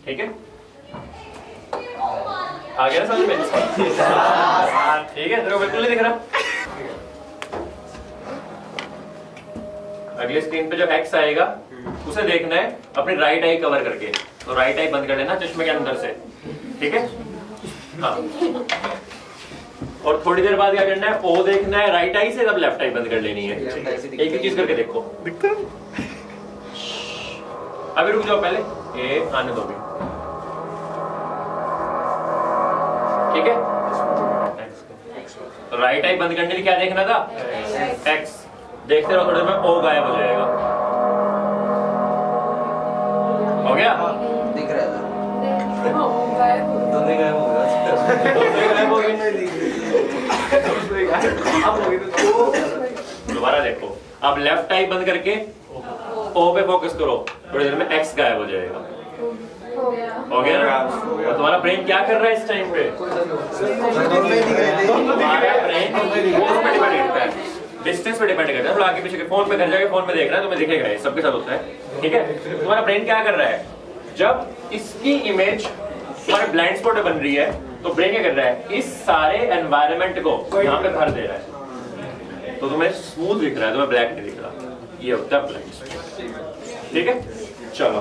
ठीक है। आ गया ना समझ में, ठीक है, तेरे को बिल्कुल नहीं दिख रहा। अगले स्क्रीन पे जब एक्स आएगा उसे देखना है अपनी राइट आई कवर करके। तो राइट आई बंद कर लेना चश्मे के अंदर से, ठीक है। हाँ, और थोड़ी देर बाद क्या करना है, ओ देखना है राइट आई से, तब लेफ्ट आई बंद कर लेनी है। एक ही चीज करके देखो, दिखता है? अभी रुक जाओ, पहले ये आने दो भी, ठीक है। तो राइट आई बंद करने के लिए क्या देखना था, एक्स। देखते रहो, थोड़ी देर में ओ गायब हो जाएगा। हो गया? दिख रहा था गायब दोनों गायब हो गया गायब हो गए। दोबारा देखो, अब लेफ्ट आई बंद करके ओ पे फोकस करो, थोड़ी देर में एक्स गायब हो जाएगा। हो गया। हो गया ना? और तुम्हारा ब्रेन क्या कर रहा है इस टाइम पे? तुम्हारा ब्रेन डिस्टेंस पे डिपेंड करता है। आगे पीछे के फोन पे घर जाके फोन में देख रहा है, तुम्हें दिखेगा, ये सबके साथ होता है, ठीक है। तुम्हारा ब्रेन क्या कर रहा है, जब इसकी इमेज हमारे ब्लाइंड स्पॉट पे बन रही है, तो ब्रेन क्या कर रहा है, इस सारे एनवायरनमेंट को यहाँ पे भर दे रहा है। तो तुम्हें स्मूथ दिख रहा है, तुम्हें ब्लैक नहीं दिख रहा। ये होता है ब्लाइंड स्पॉट, ठीक है। चलो।